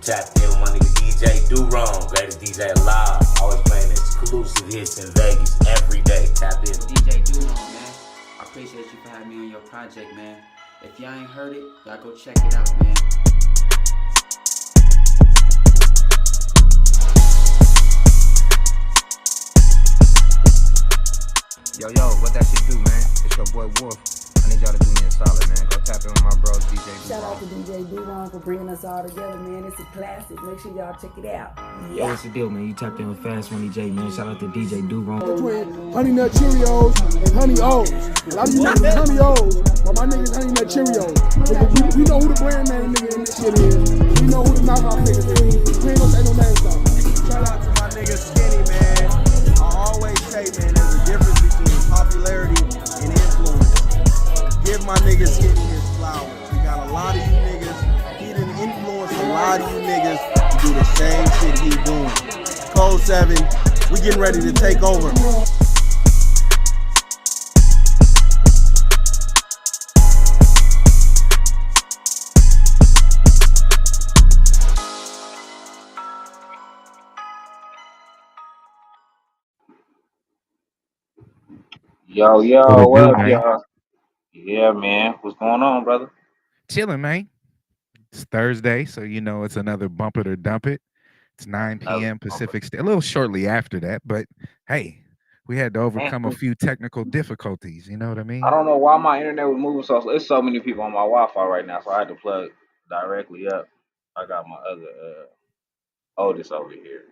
Tapped in with my nigga DJ DoWrong, greatest DJ alive. Always playing exclusive hits in Vegas every day. Tap in. DJ DoWrong, man. I appreciate you for having me on your project, man. If y'all ain't heard it, y'all go check it out, man. Yo, what that shit do, man? It's your boy Wolf. I need y'all to do me a solid, man. Go tap in with my bro, DJ DoWrong. Shout out to DJ DoWrong for bringing us all together, man. It's a classic. Make sure y'all check it out. Yeah. What's the deal, man? You tapped in with Fast Money J, man. Shout out to DJ DoWrong. Honey Nut Cheerios and Honey O's. A lot of you niggas Honey O's, but my niggas Honey Nut Cheerios. We know who the brand name nigga in this shit is. We know who the knockoff niggas is. We ain't gonna say no names though. Shout out to my nigga Skinny, man. I always say, man, there's a difference between popularity and influence. Give my nigga Skinny his flowers. We got a lot of you niggas. He done influenced a lot of you niggas to do the same shit he doing. Code 7, we getting ready to take over. Yo, what up, y'all? Yeah, man. What's going on, brother? Chilling, man. It's Thursday, so you know it's another Bump It or Dump It. It's 9 p.m. Pacific Standard, a little shortly after that, but hey, we had to overcome a few technical difficulties. You know what I mean? I don't know why my internet was moving so slow. There's so many people on my Wi-Fi right now, so I had to plug directly up. I got my other oldest over here.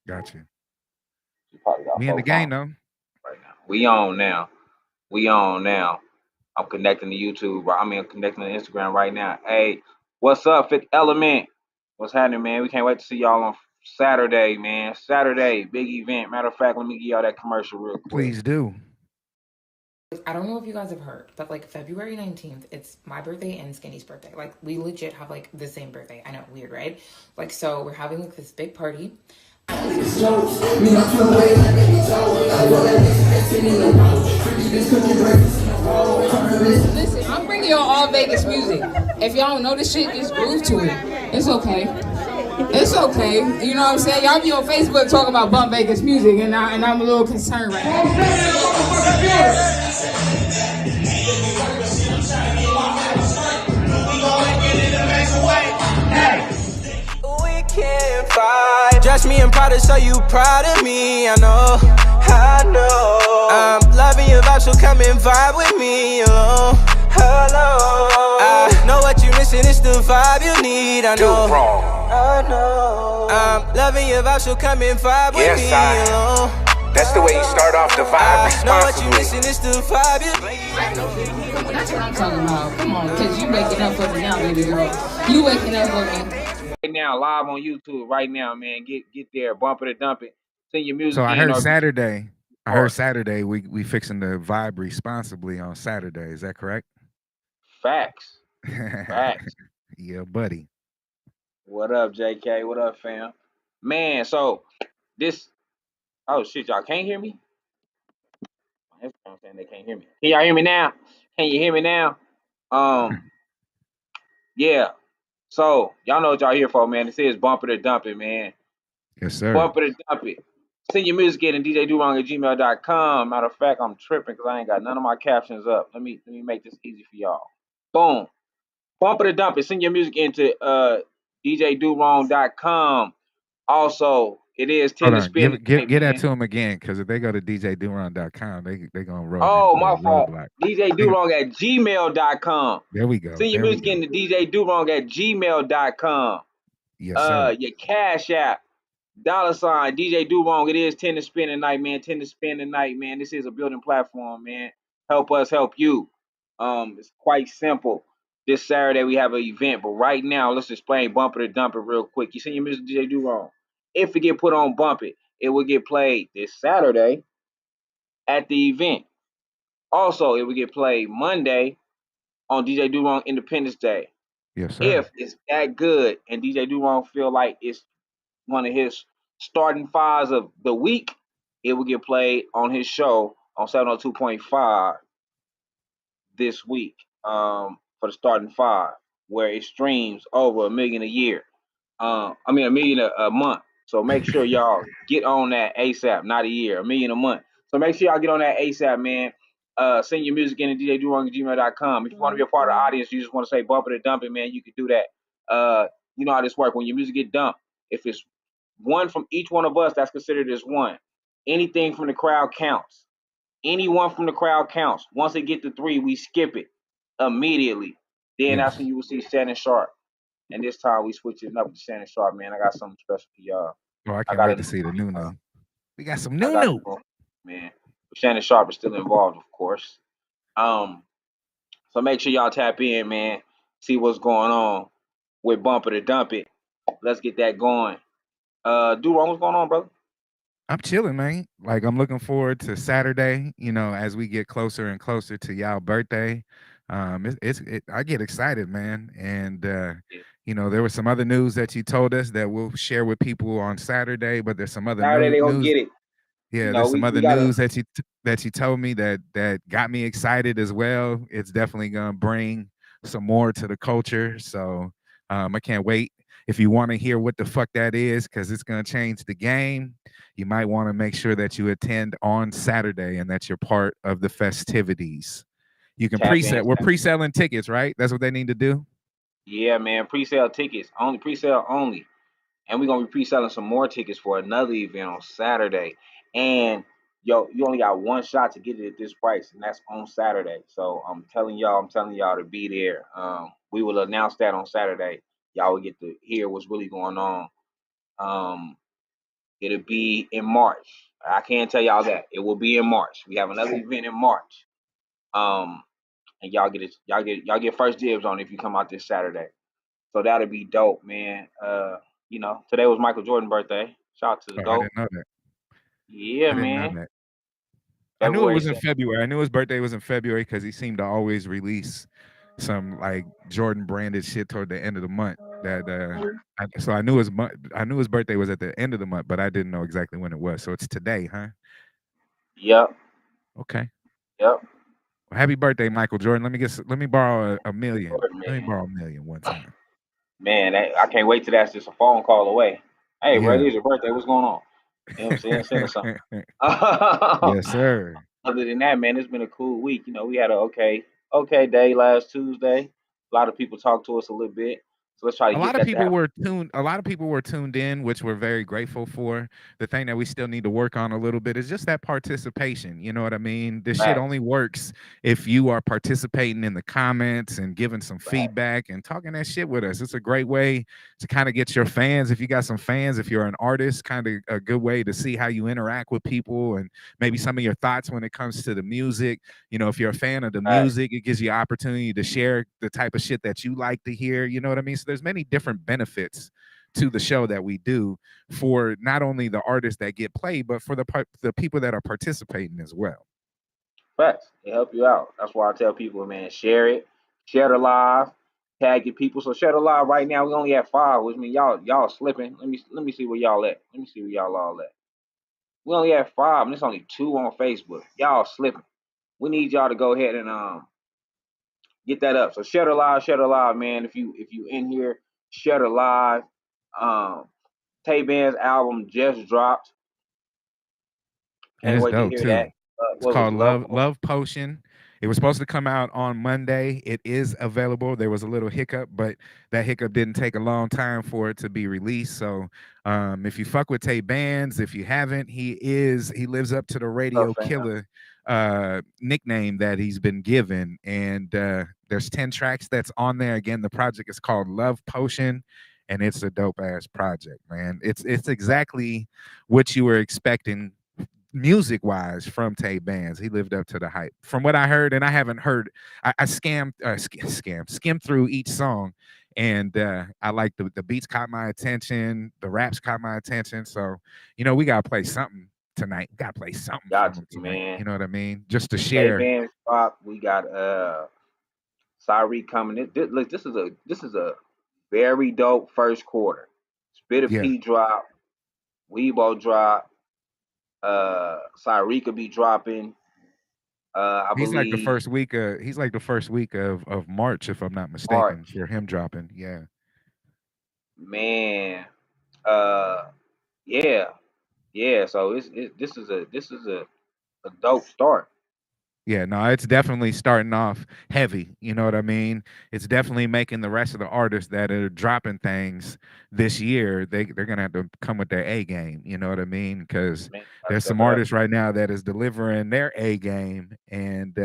Got you. She probably got We in the game, though. Right now. We on now. I'm connecting to YouTube. I'm connecting to Instagram right now. Hey, what's up, Fifth Element? What's happening, man? We can't wait to see y'all on Saturday, man. Saturday, big event. Matter of fact, let me give y'all that commercial real quick. Please do. I don't know if you guys have heard, but like February 19th, it's my birthday and Skinny's birthday. Like we legit have like the same birthday. I know, weird, right? Like, so we're having like this big party. Listen, I'm bringing y'all all Vegas music. If y'all don't know this shit, just groove to it. It's okay. It's okay. You know what I'm saying? Y'all be on Facebook talking about Bump Vegas music, and I'm a little concerned right now. We can't fight. Dress me in Prada, so you proud of me. I know. I'm loving your vibe, so come and vibe with me. Hello. I know what you missing, it's the vibe you need. I know. I know. I'm loving your vibe, so come and vibe with me. Hello. That's the way you start off the vibe responsibly. Know what you missing, it's the vibe you need. That's what I'm talking about. Come on, because you waking up for me now, baby girl. You waking up for me. Right now, live on YouTube right now, man. Get there, Bump It or Dump It. Send your music. So I heard Saturday. We fixing the vibe responsibly on Saturday. Is that correct? Facts. Yeah, buddy. What up, JK? What up, fam? Man, so this. Oh shit, y'all can't hear me? That's what I'm saying. They can't hear me. Can y'all hear me now? Can you hear me now? Yeah. So y'all know what y'all here for, man. This is Bump It or Dump It, man. Yes, sir. Bump It or Dump It. Send your music in DJDoWrong@gmail.com. Matter of fact, I'm tripping because I ain't got none of my captions up. Let me make this easy for y'all. Boom. Bump It or Dump It. Send your music into DJDoWrong.com. Also, it is 10 to spin. Get that to them again, because if they go to DJDoWrong.com, they gonna roll. Oh, my fault. DJDoWrong@gmail.com. There we go. Send your music into DJDoWrong@gmail.com. Yes, sir. Your Cash App, $ DJ DoWrong. It is 10 to spin tonight, man. 10 to spin tonight, man. This is a building platform, man. Help us help you. It's quite simple. This Saturday we have an event, but right now let's explain Bump It or Dump It real quick. You send your music to DJ DoWrong. If it get put on Bump It, it will get played this Saturday at the event. Also, it will get played Monday on DJ DoWrong Independence Day. Yes, sir. If it's that good and DJ DoWrong feel like it's one of his starting fives of the week, it will get played on his show on 702.5 this week for the starting five, where it streams over 1 million a year. I mean, $1 million a month. So make sure y'all get on that ASAP, not a year, $1 million a month. So make sure y'all get on that ASAP, man. Send your music in at DJDoWrong@gmail.com. If you want to be a part of the audience, you just want to say bump it or dump it, man, you can do that. You know how this works. When your music get dumped, if it's one from each one of us, that's considered as one. Anything from the crowd counts. Anyone from the crowd counts. Once they get to 3, we skip it immediately. Then that's when you will see Shannon Sharp. And this time we switching up to Shannon Sharp, man. I got something special for y'all. Oh, I can't wait to see the new. We got some new, man. But Shannon Sharp is still involved, of course. So make sure y'all tap in, man. See what's going on with Bump It or Dump It. Let's get that going. DoWrong, what's going on, brother? I'm chilling, man. Like, I'm looking forward to Saturday, you know, as we get closer and closer to y'all birthday. I get excited, man. And you know, there was some other news that you told us that we'll share with people on Saturday, but there's some other Saturday they gonna news. get it. Yeah, You know, there's some other gotta, news that you told me that got me excited as well. It's definitely gonna bring some more to the culture. So I can't wait. If you want to hear what the fuck that is, because it's gonna change the game, you might want to make sure that you attend on Saturday and that you're part of the festivities. You can pre-sell. We're pre-selling tickets, right? That's what they need to do. Yeah, man. Pre-sale tickets. Pre-sale only. And we're gonna be pre-selling some more tickets for another event on Saturday. And yo, you only got one shot to get it at this price, and that's on Saturday. So I'm telling y'all to be there. We will announce that on Saturday. Y'all will get to hear what's really going on. It'll be in March. I can't tell y'all that. It will be in March. We have another event in March. And y'all get first dibs on it if you come out this Saturday. So that'll be dope, man. You know, today was Michael Jordan's birthday. Shout out to the GOAT. I didn't know that. Yeah, man. I knew it was in February. I knew his birthday was in February because he seemed to always release some like Jordan branded shit toward the end of the month. So I knew his birthday was at the end of the month, but I didn't know exactly when it was. So it's today, huh? Yep. Okay. Yep. Well, happy birthday, Michael Jordan. Let me borrow $1 million. Let me borrow $1 million one time. Man, I can't wait till that's just a phone call away. Hey, bro, it's your birthday. What's going on? You know what I'm saying? Send us something. Yes, sir. Other than that, man, it's been a cool week. You know, we had an okay day last Tuesday. A lot of people talked to us a little bit. So let's try to a lot of people were tuned in, which we're very grateful for. The thing that we still need to work on a little bit is just that participation. You know what I mean? This shit only works if you are participating in the comments and giving some feedback and talking that shit with us. It's a great way to kind of get your fans. If you got some fans, if you're an artist, kind of a good way to see how you interact with people and maybe some of your thoughts when it comes to the music. You know, if you're a fan of the music, it gives you opportunity to share the type of shit that you like to hear. You know what I mean? So there's many different benefits to the show that we do for not only the artists that get played, but for the people that are participating as well. Facts. It help you out. That's why I tell people, man, share it, share the live, tag your people. So share the live right now. We only have 5, which means y'all slipping. Let me see where y'all at. Let me see where y'all all at. We only have 5, and it's only 2 on Facebook. Y'all slipping. We need y'all to go ahead and get that up. So share the live, man. If you in here, share the live. Tay Band's album just dropped. Can't wait to hear that. It's called Love Potion. It was supposed to come out on Monday. It is available. There was a little hiccup, but that hiccup didn't take a long time for it to be released. So if you fuck with Tay Bands, if you haven't, he lives up to the Radio Killer nickname that he's been given. And there's 10 tracks that's on there. Again, the project is called Love Potion. And it's a dope ass project, man. It's exactly what you were expecting music wise from Tay Bands. He lived up to the hype. From what I heard, and I haven't heard, I skimmed through each song, and I like the beats caught my attention, the raps caught my attention. So, you know, we gotta play something tonight. We gotta play something from him tonight. Man. You know what I mean? Just to share. Tay Bands pop. We got Syrie coming in. Look, this is a very dope first quarter. Spit of P drop, Weibo drop, Syrie could be dropping. He's believe like the first week of March, if I'm not mistaken, for him dropping. Yeah. Man, yeah, yeah. So this is a dope start. Yeah, no, it's definitely starting off heavy. You know what I mean? It's definitely making the rest of the artists that are dropping things this year, they're gonna have to come with their A game. You know what I mean? Because Man, there's step some it up. artists right now that is delivering their A game, and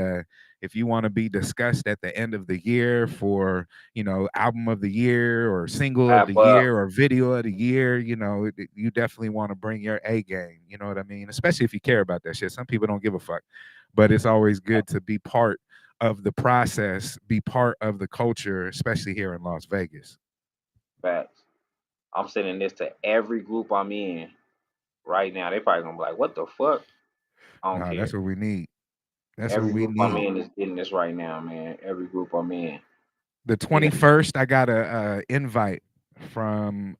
if you want to be discussed at the end of the year for album of the year or single of the Wrap up. year or video of the year, you definitely want to bring your A game. You know what I mean? Especially if you care about that shit. Some people don't give a fuck, but it's always good to be part of the process, be part of the culture, especially here in Las Vegas. Facts. I'm sending this to every group I'm in right now. They probably gonna be like, "What the fuck?" I don't Nah, care. that's what we need. That's what Every we group I'm need. in is getting this right now, man. Every group I'm in. The They got 21st, I got a invite from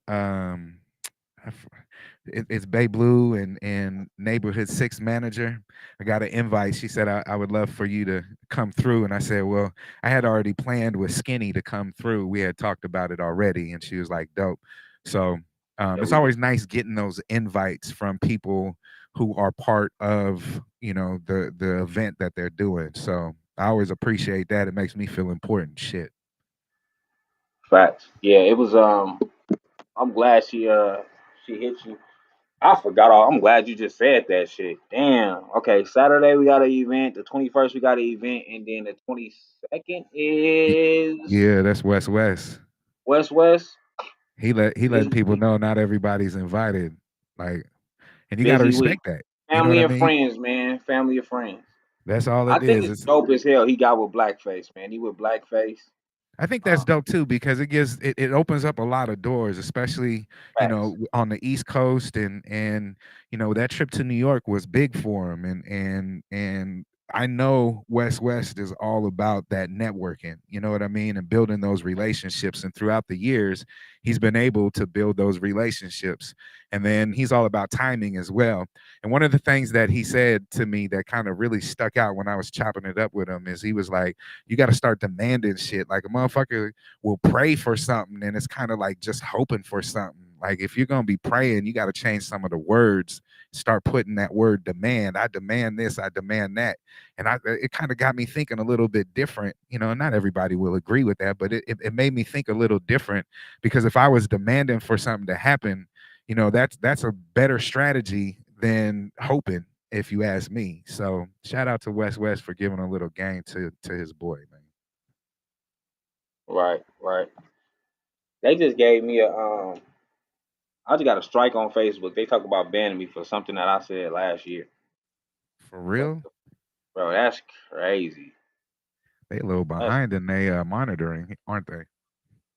it's Bay Blue and Neighborhood 6 manager. I got an invite. She said I would love for you to come through, and I said, well, I had already planned with Skinny to come through. We had talked about it already, and she was like, dope. So it's always nice getting those invites from people who are part of the event that they're doing. So I always appreciate that. It makes me feel important. Shit. facts. Yeah, it was. I'm glad she hit you. I forgot all. I'm glad you just said that shit. Damn. Okay, Saturday we got an event. The 21st we got an event, and then the 22nd is Yeah, that's West West. West West. He letting people Busy, know not everybody's invited. Like, and you got to busy week. respect that. You know what Family I and mean? friends, man. Family and friends. That's all I it think is. it's dope as hell. He got with blackface, man. He with blackface. I think Uh, that's dope too because it opens up a lot of doors, especially facts. on the East Coast, and that trip to New York was big for him, and I know West is all about that networking. You know what I mean, and building those relationships. And throughout the years, he's been able to build those relationships, and then he's all about timing as well. And one of the things that he said to me that kind of really stuck out when I was chopping it up with him is he was like, you got to start demanding shit. Like a motherfucker will pray for something and it's kind of like just hoping for something. Like if you're going to be praying, you got to change some of the words, start putting that word demand. I demand this, I demand that. And it kind of got me thinking a little bit different. Not everybody will agree with that, but it made me think a little different because if I was demanding for something to happen, that's a better strategy than hoping, if you ask me. So shout out to West for giving a little game to his boy, man. Right, right. They just gave me a I just got a strike on Facebook. They talk about banning me for something that I said last year. For What real? the, bro, that's crazy. They a little That's, behind in they monitoring, aren't they?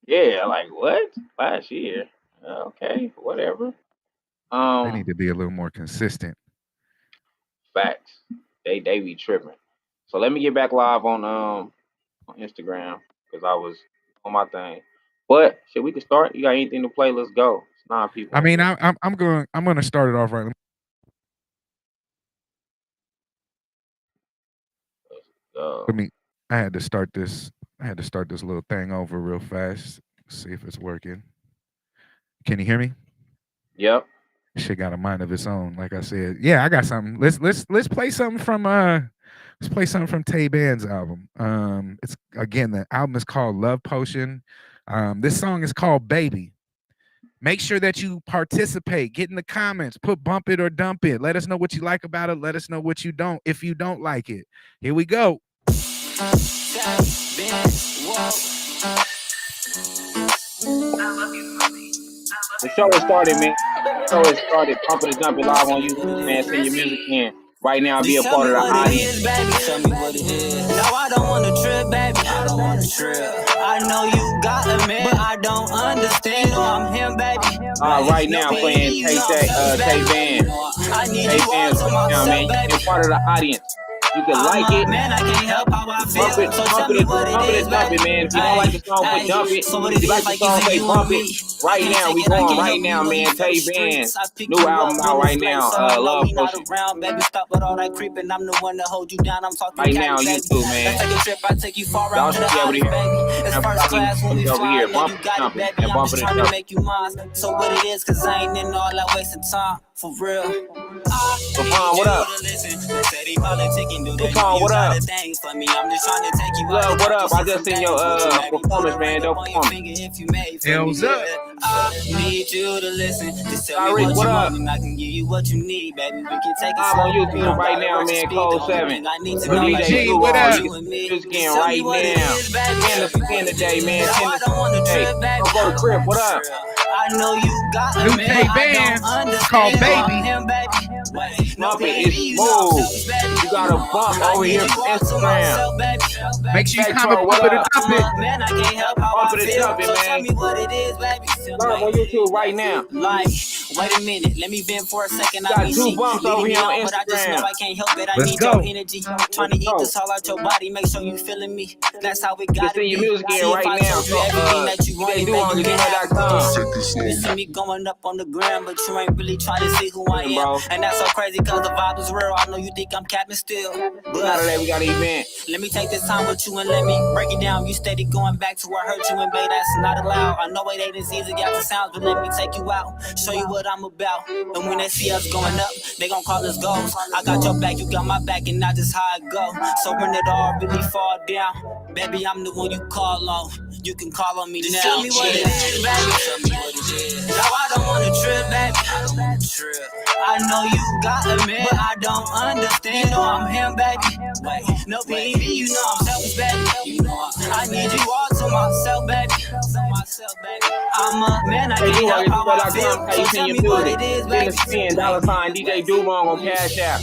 yeah, like what? Last year. Okay, whatever. They need to be a little more consistent. Facts. They be tripping. So let me get back live on Instagram because I was on my thing. But shit, we can start. You got anything to play? Let's go. It's 9 people I in mean, here. I'm going to start it off right. Uh, Let me. I had to start this. I had to start this little thing over real fast. See if it's working. Can you hear me? yep. Shit got a mind of its own. Like I said, yeah, I got something. Let's play something from let's play something from Tay Band's album. It's again the album is called Love Potion. This song is called Baby. Make sure that you participate. Get in the comments. Put bump it or dump it. Let us know what you like about it. Let us know what you don't. If you don't like it, here we go. The show has started, man. The show has started. Pumping and dumping live on YouTube, man. Send your music in right now. Be a part of the audience. Tell me what it is. No, I don't want to trip, baby. I don't want to trip. I know you got a man, but I don't understand. No, I'm him, baby. Right now, playing Tay Van. Tay Van, now, man. You're part of the audience. You can like it. Man, I can't help how I feel. Bump it, So bump tell me it, what it bump it, is, and dump baby. it, man. If you don't like the song, put dump it. So what If it you like is the like song, it's say you bump and it. me. Right now, we going right now, man. Tay Bands, new album out right now. Love Potion. Around, baby, stop with all that creeping. I'm the one to hold you down. I'm talking Right now on baby. YouTube, man. Let's take a trip. I take you far Y'all out to should the be able to island, hear baby. It's and first class when we over fly. here. Know Bump you it, got dump it, it, baby. and I'm bump just it and trying to dump it. make you mine. So what it is, cause I ain't in all that wasting time. For real. Levon, what up? Levon, what up? Love, what up? I just seen your performance, man. Dope performance. L's up. Need you to listen. Just tell Tyreek, me what what you up? want and I can give you what you need, baby. We can take it I'm on slow. YouTube right now, man. Code 7. With Willie DJ G, what DoWrong. up? You can see this again right now. 10 to spin today, man. 10 to spin today. Don't go to Crip. What up? I know you got a New man, Tay I Bands don't understand. called Baby. Him, baby. No, Bump it. baby, It's you know I'm smooth. selfish, baby. You got a bump over here from Instagram. Make sure you Hey, comment, Pro, what bump it, or up? dump it. Man, I can't help how Bump I it and feel. dump it, So man. tell me what it is, baby. Live on YouTube right now. Like, wait a minute, let me vent for a second. Got I mean, 2 bumps over here on but I just know Instagram. I can't help it. I Let's need go. your energy. Trying to eat this all out your body. Make sure you feeling me. That's how it You gotta can see be. your music in See if right I now. told you everything that you wanted, DJDoWrong baby, you at can have gmail.com. You see me going up on the gram, but you ain't really trying to see who I am. Bro. And that's so crazy cause the vibe is real. I know you think I'm capping still. Saturday, we got an event. Let me take this time with you and let me break it down. You steady going back to where I hurt you and babe, that's not allowed. I know it ain't as easy as it sounds, but let me take you out, show you what I'm about. And when they see us going up, they gon' call us goals. I got your back, you got my back, and not just how it go. So when it all really fall down, baby, I'm the one you call on. You can call on me now. Tell me what it is, baby. Tell me what it is. No, I don't wanna trip, baby. I don't wanna trip. I know you got a man, but I don't understand. You know I'm him, baby. Wait, no, baby, you know I'm selfish, baby. You know I need you all to myself, baby. I'm a man, I Hey, can't help DoWrong, how I feel. how you So send tell your me what music. it is, Send baby. the spin, $ DJ DoWrong on Cash App.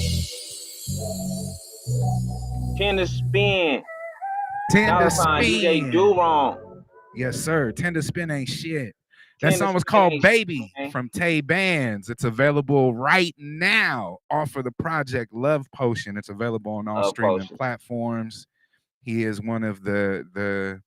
10 to spin. 10 to DJ spin. DoWrong. Yes, sir. 10 to spin ain't shit. That 10 to song was spin called ain't Baby shit, man. from Tay Bands. It's available right now off of the project Love Potion. It's available on all Love streaming Potion. platforms. He is one of the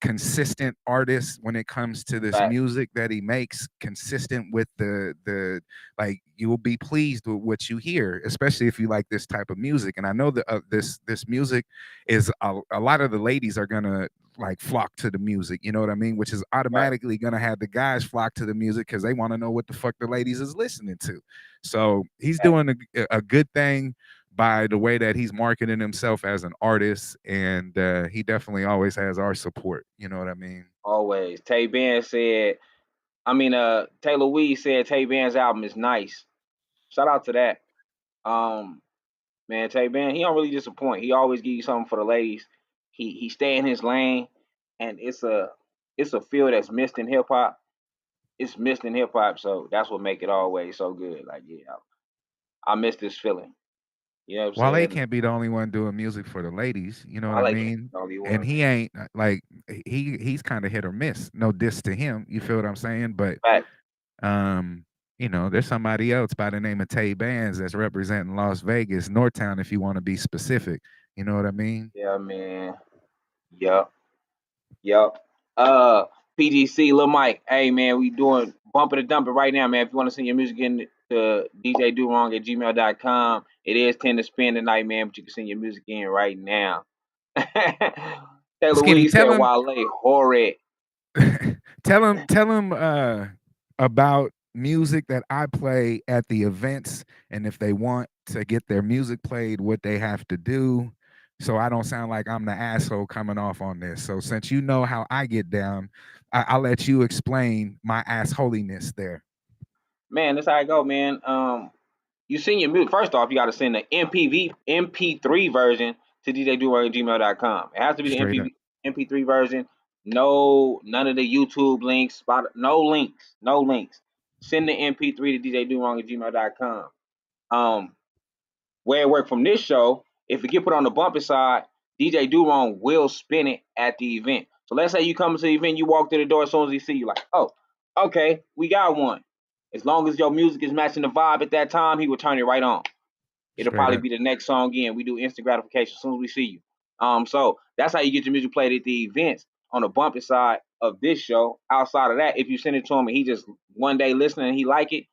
consistent artists when it comes to this Right. music that he makes, consistent with the like, you will be pleased with what you hear, especially if you like this type of music. And I know that this music is a lot of the ladies are gonna like flock to the music, you know what I mean, which is automatically gonna have the guys flock to the music because they want to know what the fuck the ladies is listening to. So he's doing a good thing by the way that he's marketing himself as an artist, and he definitely always has our support. You know what I mean? Always. Tay Bands said, Taylor Weed said Tay Bands' album is nice. Shout out to that. Man, Tay Band, he don't really disappoint. He always give you something for the ladies. He stay in his lane, and it's a field that's missed in hip hop. It's missed in hip hop, so that's what make it always so good. Like, yeah, I miss this feeling. You know what I'm Wale saying? can't be the only one doing music for the ladies. You know what I Wale can't be mean? the only one. And he ain't like he's kind of hit or miss. No diss to him. You feel what I'm saying? But Fact. you know, there's somebody else by the name of Tay Bands that's representing Las Vegas, Northtown, if you want to be specific. You know what I mean? Yeah, man. Yup. PGC, Lil Mike. Hey, man, we doing bumping and dumping right now, man. If you want to send your music in to DJDoWrong at gmail.com, it is 10 to spin tonight, man, but you can send your music in right now. Taylor Skinny, Weed said tell him Wale horrid. tell him about music that I play at the events, and if they want to get their music played, what they have to do, so I don't sound like I'm the asshole coming off on this. So since you know how I get down, I'll let you explain my assholiness there. Man, that's how I go, man. You send your music. First off, you got to send the MP3 version to DJDoWrong at gmail.com. It has to be the Straight up. MP3 version. No, none of the YouTube links. No links. Send the MP3 to DJDoWrong at gmail.com. Where it worked from this show, if it get put on the bumping side, DJ DoWrong will spin it at the event. So let's say you come to the event, you walk through the door, as soon as he see you, like, oh, okay, we got one. As long as your music is matching the vibe at that time, he will turn it right on. It'll Straight probably up. be the next song in. We do instant gratification as soon as we see you. So that's how you get your music played at the events on the bumping side of this show. Outside of that, if you send it to him and he just one day listening and he like it,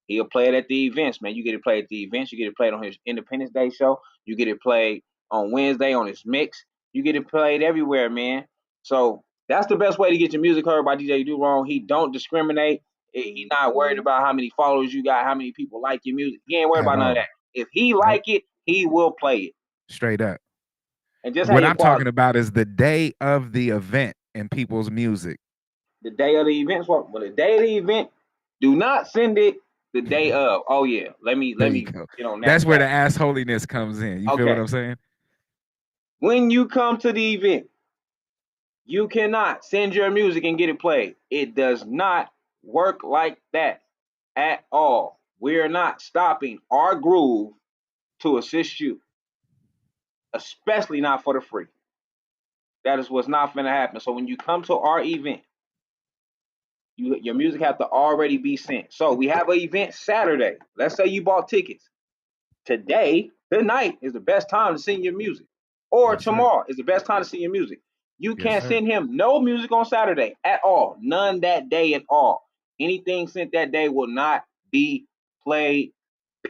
he'll play it at the events, man. You get it played at the events. You get it played on his Independence Day show. You get it played on Wednesday on his mix. You get it played everywhere, man. So that's the best way to get your music heard by DJ DoWrong. He don't discriminate. He's not worried about how many followers you got, how many people like your music. He ain't worried At about none of all. that. If he Nope. like it, he will play it. Straight up. And just have What your I'm quality. talking about is the day of the event and people's music. The day of the event. Well, the day of the event, do not send it the day of. Oh yeah, let me There you go. get on that. That's where the assholiness comes in. You feel what Okay. I'm saying? When you come to the event, you cannot send your music and get it played. It does not work like that at all. We're not stopping our groove to assist you, especially not for the free. That is what's not going to happen. So when you come to our event, your music have to already be sent. So we have an event Saturday. Let's say you bought tickets. Today, tonight is the best time to send your music. Or Yes, sir. tomorrow is the best time to send your music. You Yes, can't sir. send him no music on Saturday at all. None that day at all. Anything sent that day will not be played,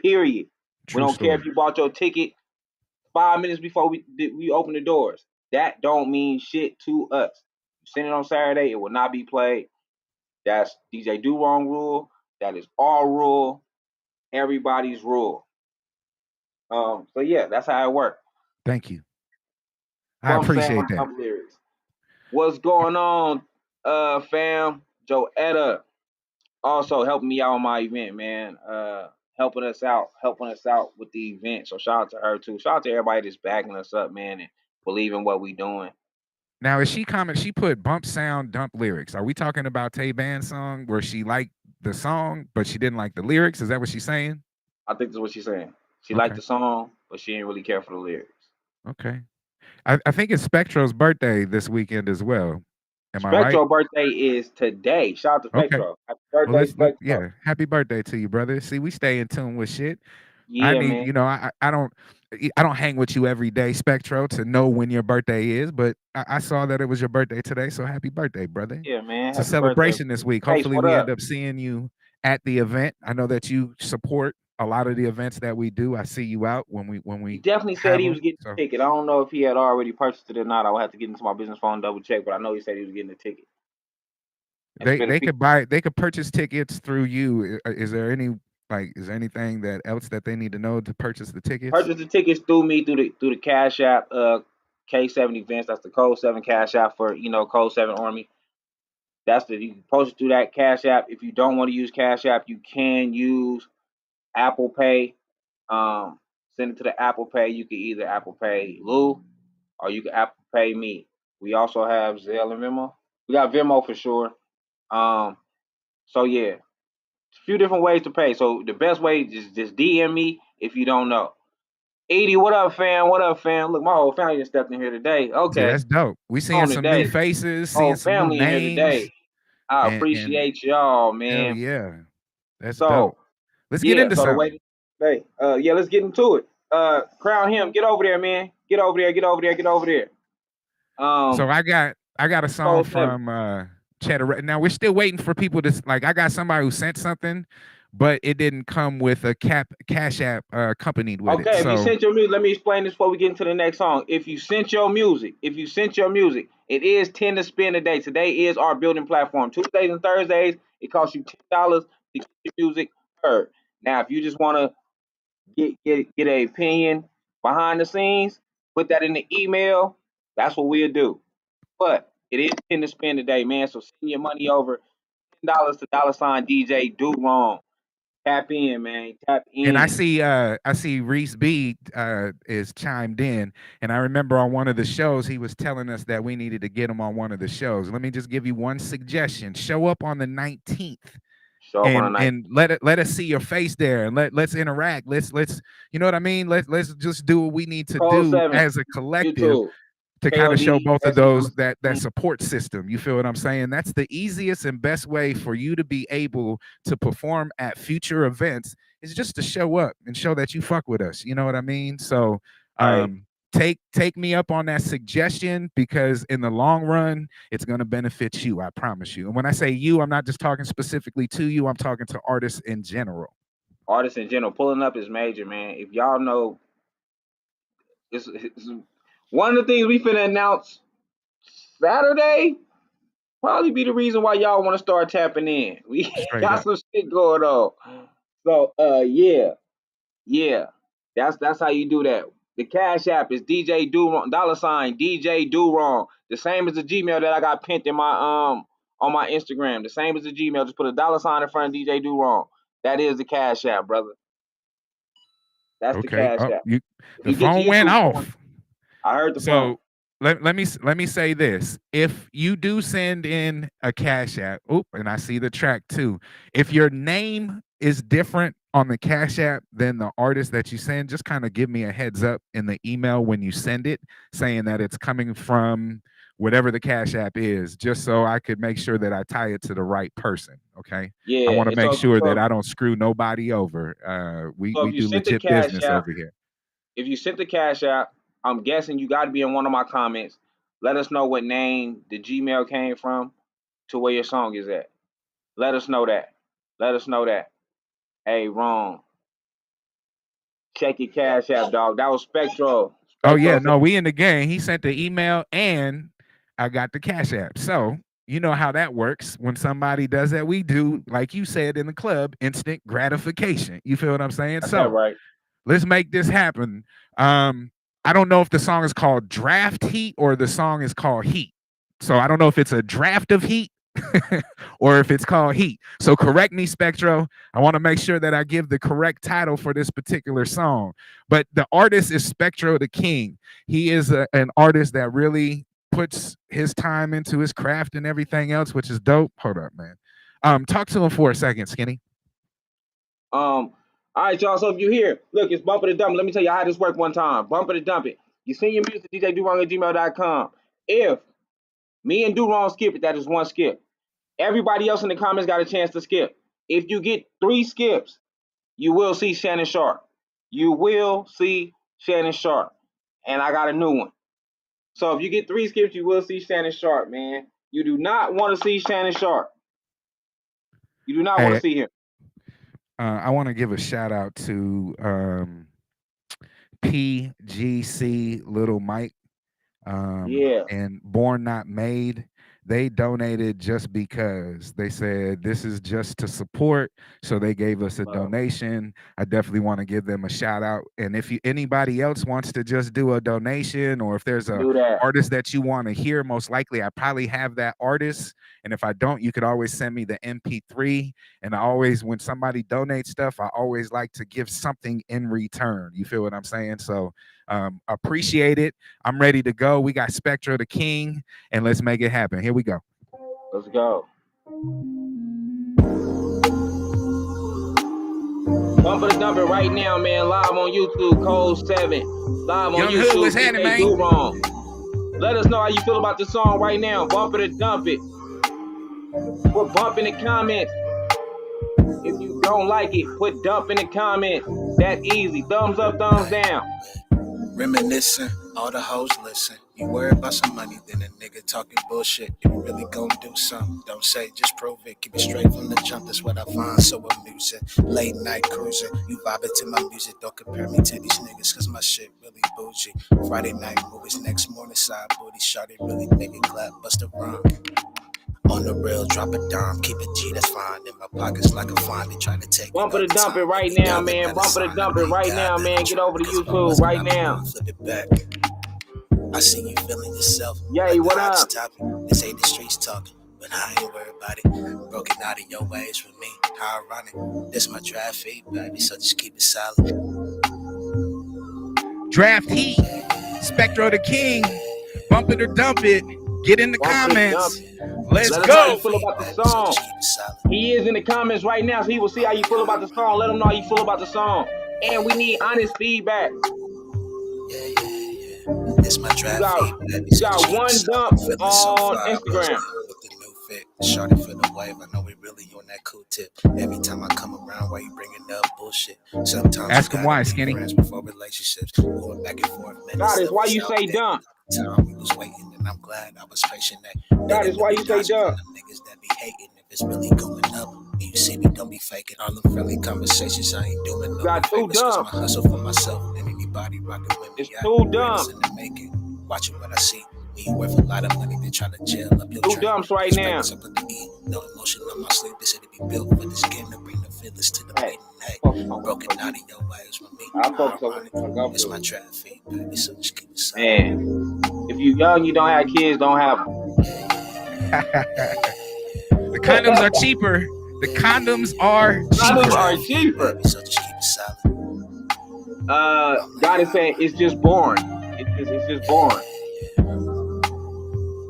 period. True We don't care story. if you bought your ticket 5 minutes before we open the doors. That don't mean shit to us. You send it on Saturday, it will not be played. That's DJ DoWrong rule. That is our rule. Everybody's rule. So yeah, that's how it works. Thank you. I Bump appreciate sound, that. bump lyrics. What's going on, fam? Joetta also helping me out on my event, man. Helping us out with the event. So shout out to her too. Shout out to everybody that's backing us up, man, and believing what we doing. Now, is she comment? She put bump sound, dump lyrics. Are we talking about Tay Band's song where she liked the song, but she didn't like the lyrics? Is that what she's saying? I think that's what she's saying. She Okay. liked the song, but she didn't really care for the lyrics. Okay. I think it's Spectro's birthday this weekend as well. Am I right? Spectro birthday is today. Shout out to Okay. Spectro. Happy Well, birthday, Spectro. yeah, happy birthday to you, brother. See, we stay in tune with shit. Yeah, I need, man. you know, I don't hang with you every day, Spectro, to know when your birthday is, but I saw that it was your birthday today, so happy birthday, brother. Yeah, man. It's a Happy celebration birthday. this week. Hey, Hopefully what we up? end up seeing you at the event. I know that you support a lot of the events that we do. I see you out when we He definitely said have he was them, getting so. the ticket. I don't know if he had already purchased it or not. I would have to get into my business phone and double check, but I know he said he was getting the ticket. They could purchase tickets through you. Is there anything that else that they need to know to purchase the tickets? Purchase the tickets through me through the Cash App, K7 events. That's the Code 7 Cash App for Code 7 Army. You can post it through that Cash App. If you don't want to use Cash App, you can use Apple Pay. Send it to the Apple Pay. You can either Apple Pay Lou or you can Apple Pay me. We also have Zelle and Venmo. We got Venmo for sure. So yeah, a few different ways to pay. So the best way is just DM me if you don't know. 80, what up, fam? What up, fam? Look, my whole family just stepped in here today. See, Okay. that's dope. We seeing On some today. new faces, Whole seeing some new family in here names. today. I and appreciate y'all, hell man. yeah, that's So dope. Let's get into so the something. way, yeah, let's get into it. Crown him. Get over there, man. Get over there. Get over there. Get over there. So I got a song Code 7. from Cheddar. Now we're still waiting for people to I got somebody who sent something, but it didn't come with a Cash App accompanied with it. Okay, if So you sent your music, let me explain this before we get into the next song. If you sent your music, it is 10 to spin a day. Today is our building platform. Tuesdays and Thursdays, it costs you $10 to get your music heard. Now, if you just want to get an opinion behind the scenes, put that in the email. That's what we'll do. But it is 10 to spin today, man. So send your money over. $10 to $DJ DoWrong. Tap in, man. Tap in. and I see Reese B is chimed in, and I remember on one of the shows he was telling us that we needed to get him on one of the shows. Let me just give you one suggestion: show up on the 19th. Show up on the 19th. And let us see your face there, and let's interact. Let's you know what I mean. Let's just do what we need to Code do 7, as a collective. YouTube. To kind of show both of KOD, those that support system. You feel what I'm saying? That's the easiest and best way for you to be able to perform at future events is just to show up and show that you fuck with us. You know what I mean? So Right. take me up on that suggestion, because in the long run, it's going to benefit you. I promise you. And when I say you, I'm not just talking specifically to you. I'm talking to artists in general. Artists in general, pulling up is major, man. If y'all know, it's one of the things we finna announce Saturday. Probably be the reason why y'all want to start tapping in. We Straight got up. some shit going on. So yeah. That's how you do that. The Cash App is DJ DoWrong, $ DJ DoWrong. The same as the Gmail that I got pinned in my on my Instagram. The same as the Gmail. Just put a $ in front of DJ DoWrong. That is the Cash App, brother. That's the Okay. Cash Oh, App. the phone went off. I heard the So phone. let me say this. If you do send in a Cash App, and I see the track too. If your name is different on the Cash App than the artist that you send, just kind of give me a heads up in the email when you send it, saying that it's coming from whatever the Cash App is, just so I could make sure that I tie it to the right person. Okay. Yeah. I want to and make so- sure so- that I don't screw nobody over. We So if you do sent the legit Cash business App- over here. If you sent the Cash App, I'm guessing you got to be in one of my comments. Let us know what name the Gmail came from to where your song is at. Let us know that. Hey, wrong. Check your Cash App, dog. That was Spectro. Oh yeah, Spectro no, we in the game. He sent the email and I got the Cash App. So you know how that works. When somebody does that, we do, like you said in the club, instant gratification. You feel what I'm saying? said, So right. let's make this happen. I don't know if the song is called Draft Heat or the song is called Heat. So I don't know if it's a draft of heat or if it's called Heat. So correct me, Spectro. I want to make sure that I give the correct title for this particular song. But the artist is Spectro the King. He is an artist that really puts his time into his craft and everything else, which is dope. Hold up, man. Talk to him for a second, Skinny. All right, y'all. So if you hear, look, it's Bump It or Dump It. Let me tell you how this worked one time. Bump It or Dump It. You send your music to DJDoWrong@gmail.com. If me and DoWrong skip it, that is one skip. Everybody else in the comments got a chance to skip. If you get 3 skips, you will see Shannon Sharp. And I got a new one. So if you get 3 skips, you will see Shannon Sharp, man. You do not want to see Shannon Sharp. You do not want to see him. I want to give a shout out to PGC Little Mike and Born Not Made. They donated just because they said this is just to support, so they gave us a donation. I definitely want to give them a shout out. And if anybody else wants to just do a donation, or if there's a artist that you want to hear, most likely I probably have that artist. And if I don't, you could always send me the MP3. And I always, when somebody donates stuff, I always like to give something in return. You feel what I'm saying? So appreciate it. I'm ready to go. We got Spectro the King, and let's make it happen. Here we go. Let's go. Bump It or Dump It right now, man. Live on YouTube, Code 7. Live on Young YouTube. Hood, what's happening, man? DJDoWrong. Let us know how you feel about the song right now. Bump It or Dump It. Put bump in the comments. If you don't like it, put dump in the comments. That easy. Thumbs up, thumbs down. Reminiscing, all the hoes listen. You worry about some money, then a nigga talking bullshit. If you really gon' do something, don't say, just prove it. Keep it straight from the jump, that's what I find so amusing. Late night cruising, you vibing to my music. Don't compare me to these niggas, cause my shit really bougie. Friday night movies, next morning side booty. Shawty really make it clap, bust a rhyme. On the rail, drop a dime, keep it G, that's fine. In my pockets like a fine, they try to take Bump It or Dump It right now, man. Bump It or Dump It right now, man. Get over to YouTube right now. Flip it back. I see you feeling yourself. Yay, like what up? They say the streets talking, but I ain't worried about it. Broken out of your ways with me, how ironic. This my draft feed, baby, so just keep it solid. Draft Heat, Spectro the King, Bump It or Dump It. Get in the comments. Let's Let us go. know how you feel about the song. He is in the comments right now, so he will see how you feel about the song. Let him know how you feel about the song. And we need honest feedback. This my draft feed, baby, You got one dump on Instagram. Shorty feel the wave, I know we really on that cool tip. Every time I come around, why you bringing up bullshit? Sometimes Ask you him gotta why, be Skinny. friends before relationships. Going back and forth, man. Goddess, why you say dumb? Time we was waiting, and I'm glad I was patient. Goddess, why you say dumb? Them niggas that be hating, if it's really going up, and you see me, don't be faking. All them friendly conversations, I ain't doing no Got too favors, 'cause dumb. my hustle for myself, and anybody rocking with me. It's too dumb. In the making, watching what I see. You worth a lot of money, they try to jail up your Too dumb right now. No emotion on my sleeve, this city be built for this game to bring the feelings to the beat. Hey, broken out of your ways with me. It's my traffic, baby, so just keep it silent. Man, if you young, you don't have kids, don't have them. The condoms are cheaper. The condoms are cheaper. Baby, so just keep it silent. God is saying it's just boring. It's just boring.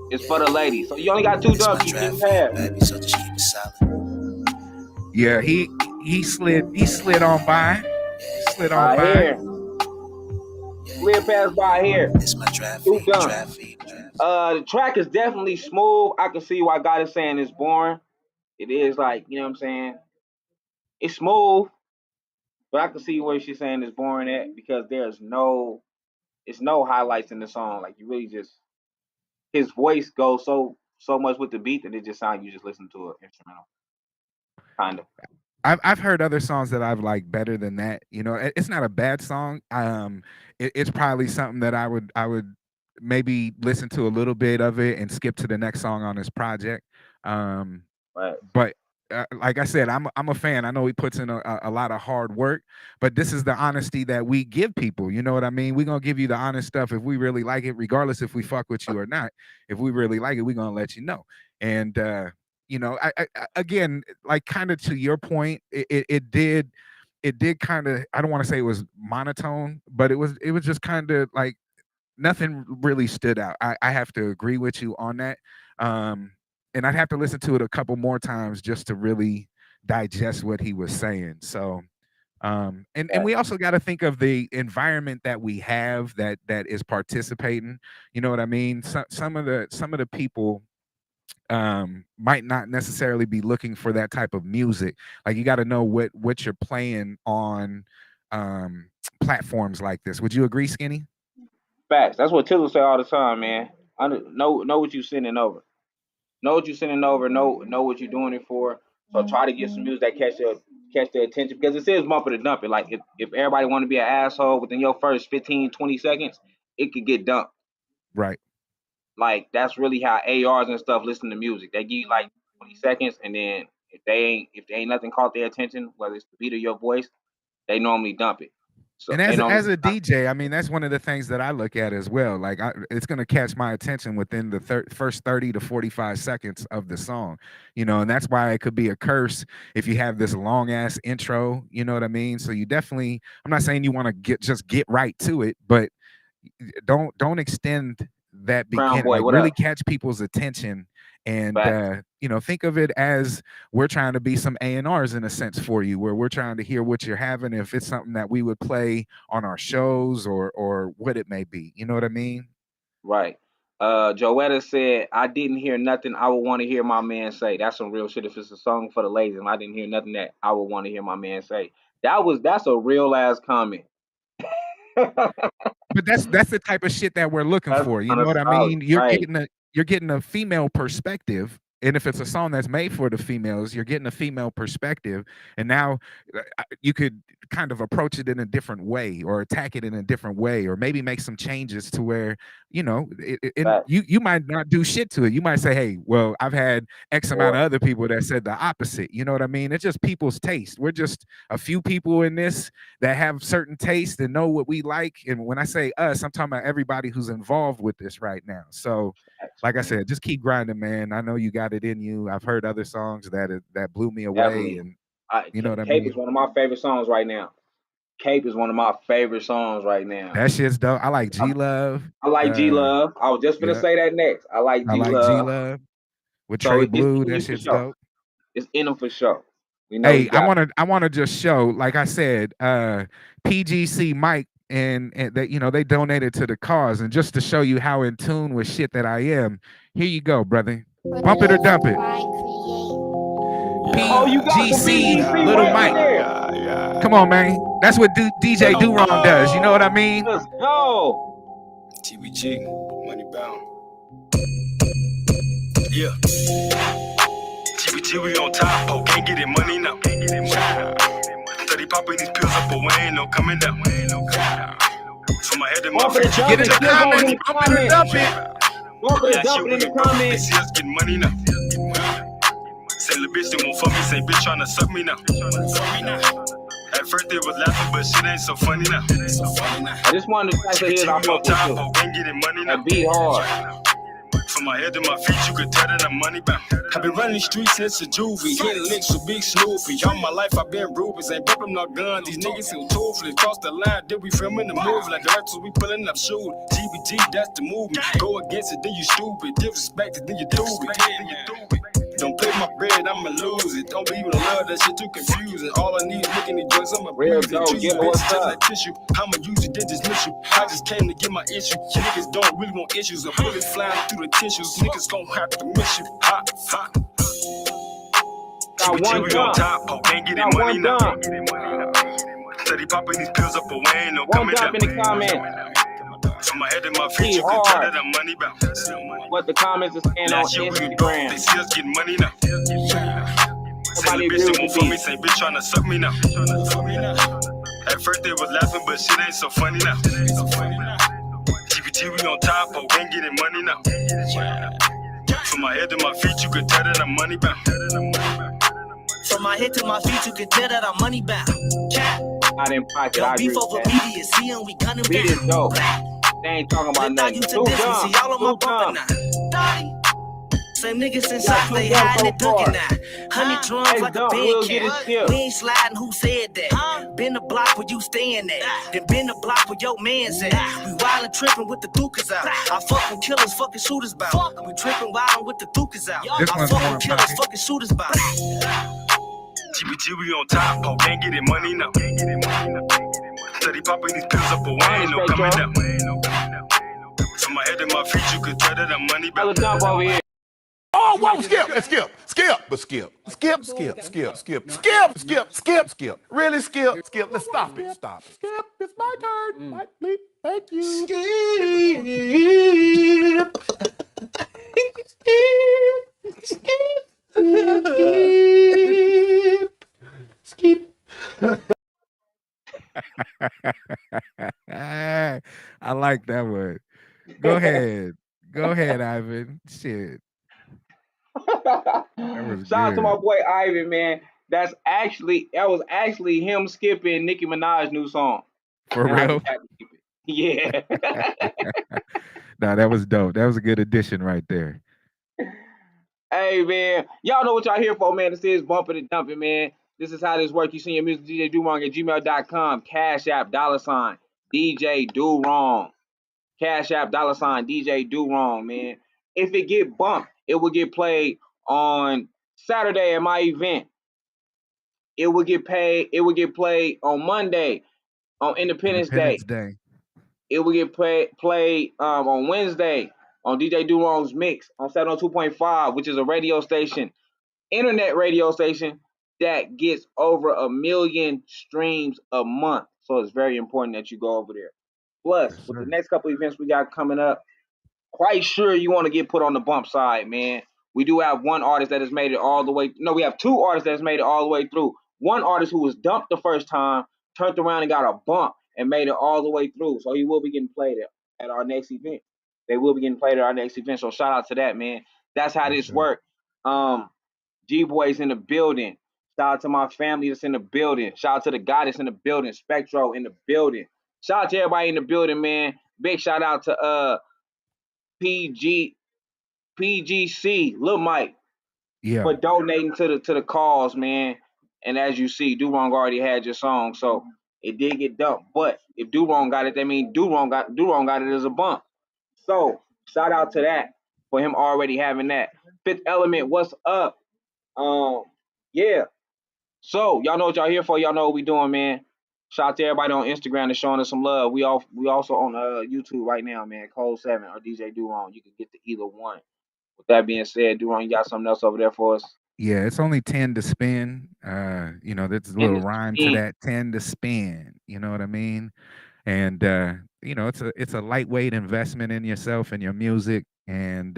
It's for the ladies. So you only got 2 dubs. You just have. Baby, so just keep it silent. Yeah, he slid on by. Slid on by. Here. Slid past by here. It's my traffic. The track is definitely smooth. I can see why God is saying it's boring. It is like, you know what I'm saying? It's smooth, but I can see where she's saying it's boring at because it's no highlights in the song. Like you really just his voice goes so much with the beat that it just sounds you just listen to an instrumental. Kind of. I've heard other songs that I've liked better than that. You know, it's not a bad song. It's probably something that I would maybe listen to a little bit of it and skip to the next song on this project. Right. But like I said, I'm a fan. I know he puts in a lot of hard work, but this is the honesty that we give people. You know what I mean? We're going to give you the honest stuff if we really like it, regardless if we fuck with you or not. If we really like it, we're going to let you know. And, you know, I again, like kind of to your point, it did kind of, I don't want to say it was monotone, but it was just kind of like nothing really stood out. I have to agree with you on that. And I'd have to listen to it a couple more times just to really digest what he was saying. So, and we also got to think of the environment that we have that is participating. You know what I mean? Some of the people might not necessarily be looking for that type of music. Like you got to know what you're playing on platforms like this. Would you agree, Skinny? Facts. That's what Tizzle say all the time, man. Know what you're sending over. Know what you're sending over. Know what you're doing it for. So try to get some music that catch their attention because it says bump it or dump it. Like if everybody want to be an asshole within your first 15, 20 seconds, it could get dumped. Right. Like that's really how ARs and stuff listen to music. They give you like 20 seconds, and then if they ain't nothing caught their attention, whether it's the beat or your voice, they normally dump it. So and as a DJ, I mean, that's one of the things that I look at as well. Like it's going to catch my attention within the first 30 to 45 seconds of the song, you know, and that's why it could be a curse if you have this long ass intro, you know what I mean? So you definitely, I'm not saying you want to get right to it, but don't extend that beginning, Boy, like really up? catch people's attention. And, you know, think of it as we're trying to be some A&Rs in a sense for you, where we're trying to hear what you're having, if it's something that we would play on our shows or what it may be. You know what I mean? Right. Joetta said, I didn't hear nothing I would want to hear my man say. That's some real shit. If it's a song for the ladies and I didn't hear nothing that I would want to hear my man say. That's a real ass comment. But that's the type of shit that we're looking for. You know what I mean? You're getting a female perspective. And if it's a song that's made for the females, you're getting a female perspective. And now you could kind of approach it in a different way or attack it in a different way, or maybe make some changes to where, you know, you might not do shit to it. You might say, hey, well, I've had X amount of other people that said the opposite. You know what I mean? It's just people's taste. We're just a few people in this that have certain taste and know what we like. And when I say us, I'm talking about everybody who's involved with this right now. So like I said, just keep grinding, man. I know you got it in you. I've heard other songs that blew me away. Definitely. And you know what I Cape mean? is one of my favorite songs right now. Cape is one of my favorite songs right now. That shit's dope. I like G Love. I like G Love. I was just gonna say that next. I like G Love. With Trey Blue. That shit's dope. It's in them for sure. You know, hey, I wanna just show, like I said, PGC Mike and that, you know, they donated to the cause, and just to show you how in tune with shit that I am, here you go, brother. Bump it or dump it. Oh, you got some PGC, PGC Little right Mike. there. Come on, man. That's what DJ DoWrong does. You know what I mean? Let's go. TBG, money bound. Yeah. TBG, we on top. Oh, can't get it money now. Steady popping these pills up, but we ain't no coming down. From my head to my feet, get in the comments. Bump it or dump it. Bump it or dump it in the comments. See us getting money now. Say the bitch they won't fuck me, say bitch tryna suck me now. At first they was laughing, but shit ain't so funny now. I just wanted to say it. I fuck with you. That beat hard. From my head to my feet, you could tell that I'm money bound. I've been running the streets since a juvie, hitting licks with Big Snoopy. All my life I've been rubies, ain't bumping no gun. These niggas who toothless, cross the line, then we filming the movie. Like directors, we pulling up shooting. TBG, that's the movement. Go against it, then you stupid. Disrespect it, then you do it. Don't play my bread, I'ma lose it. Don't believe in the love, that shit too confusing. All I need is looking these joints, I'ma breathe it. Treat you bitches just like tissue. I'ma use it, then dismiss you. I just came to get my issue. Niggas don't really want issues. A bullet flying through the tissues. Niggas gon' have to miss you. Hot. Got one on top, oh, can't get it money now. Steady popping these pills up, but we ain't no coming down. One dump in the comments. From my head to my feet, you can tell that I'm money bound. What the comments are saying on Instagram. They see us getting money now. Say the bitch they won't fuck me, say bitch tryna suck me now. At first they was laughing, but shit ain't so funny now. TBT, we on top, oh, ain't getting money now. From my head to my feet, you can tell that I'm money bound. From my head to my feet, you can tell that I'm money bound. Not in pocket, I agree with that. Media, see him, we gun him Beat is down. dope. They ain't talking about nothing. Too dumb. See, y'all on my bumper now. Same niggas inside, they hiding and dunking now. Honey drums like a band camp. We ain't sliding, who said that? Been the block where you staying at. Then been the block where your man's at. We wildin' trippin' with the Dukas out. I fucking killers, fucking shooters bout. We trippin' wildin' with the Dukas out. I fucking killers, fucking shooters bout. TBT, we on top, oh, can't get it money now. Steady popping these pills up, but we ain't no coming down. From my head to my feet, you can tell that I'm money bound. Over here. Oh, whoa, skip. Really, skip. Let's stop it. Skip, it's my turn. Mike, bleep. Thank you. Skip. I like that one. Go ahead, Ivan. Shit. Shout out to my boy Ivan, man. That was actually him skipping Nicki Minaj's new song. For real? Yeah. Nah, that was dope. That was a good addition right there. Hey, man. Y'all know what y'all here for, man. This is Bumping and Dumping, man. This is how this works. You send your music to DJ DoWrong at gmail.com. Cash App, $ DJ DoWrong. Cash App, $ DJ DoWrong, man. If it get bumped, it will get played on Saturday at my event. It will get played on Monday on Independence Day. It will get played on Wednesday on DJ DoWrong's Mix on 702.5, which is a radio station, internet radio station that gets over 1 million streams a month. So it's very important that you go over there. Plus, with the next couple events we got coming up, quite sure you want to get put on the bump side, man. We do have one artist that has made it all the way. No, we have two artists that has made it all the way through. One artist who was dumped the first time, turned around and got a bump and made it all the way through. So he will be getting played at our next event. They will be getting played at our next event. So shout out to that, man. That's how this works. G-Boy's in the building. Shout out to my family that's in the building. Shout out to the guy that's in the building. Spectro in the building. Shout out to everybody in the building, man. Big shout out to PGC, Lil Mike, for donating to the cause, man. And as you see, DoWrong already had your song, so it did get dumped. But if DoWrong got it, that means DoWrong got it as a bump. So shout out to that for him already having that. Fifth Element, what's up? Yeah. So y'all know what y'all here for. Y'all know what we doing, man. Shout out to everybody on Instagram that's showing us some love. We also on YouTube right now, man. Code 7 or DJ DoWrong. You can get to either one. With that being said, DoWrong, you got something else over there for us? Yeah, it's only 10 to spin. There's a And little it's rhyme to that. 10 to spin. You know what I mean? And it's a lightweight investment in yourself and your music, and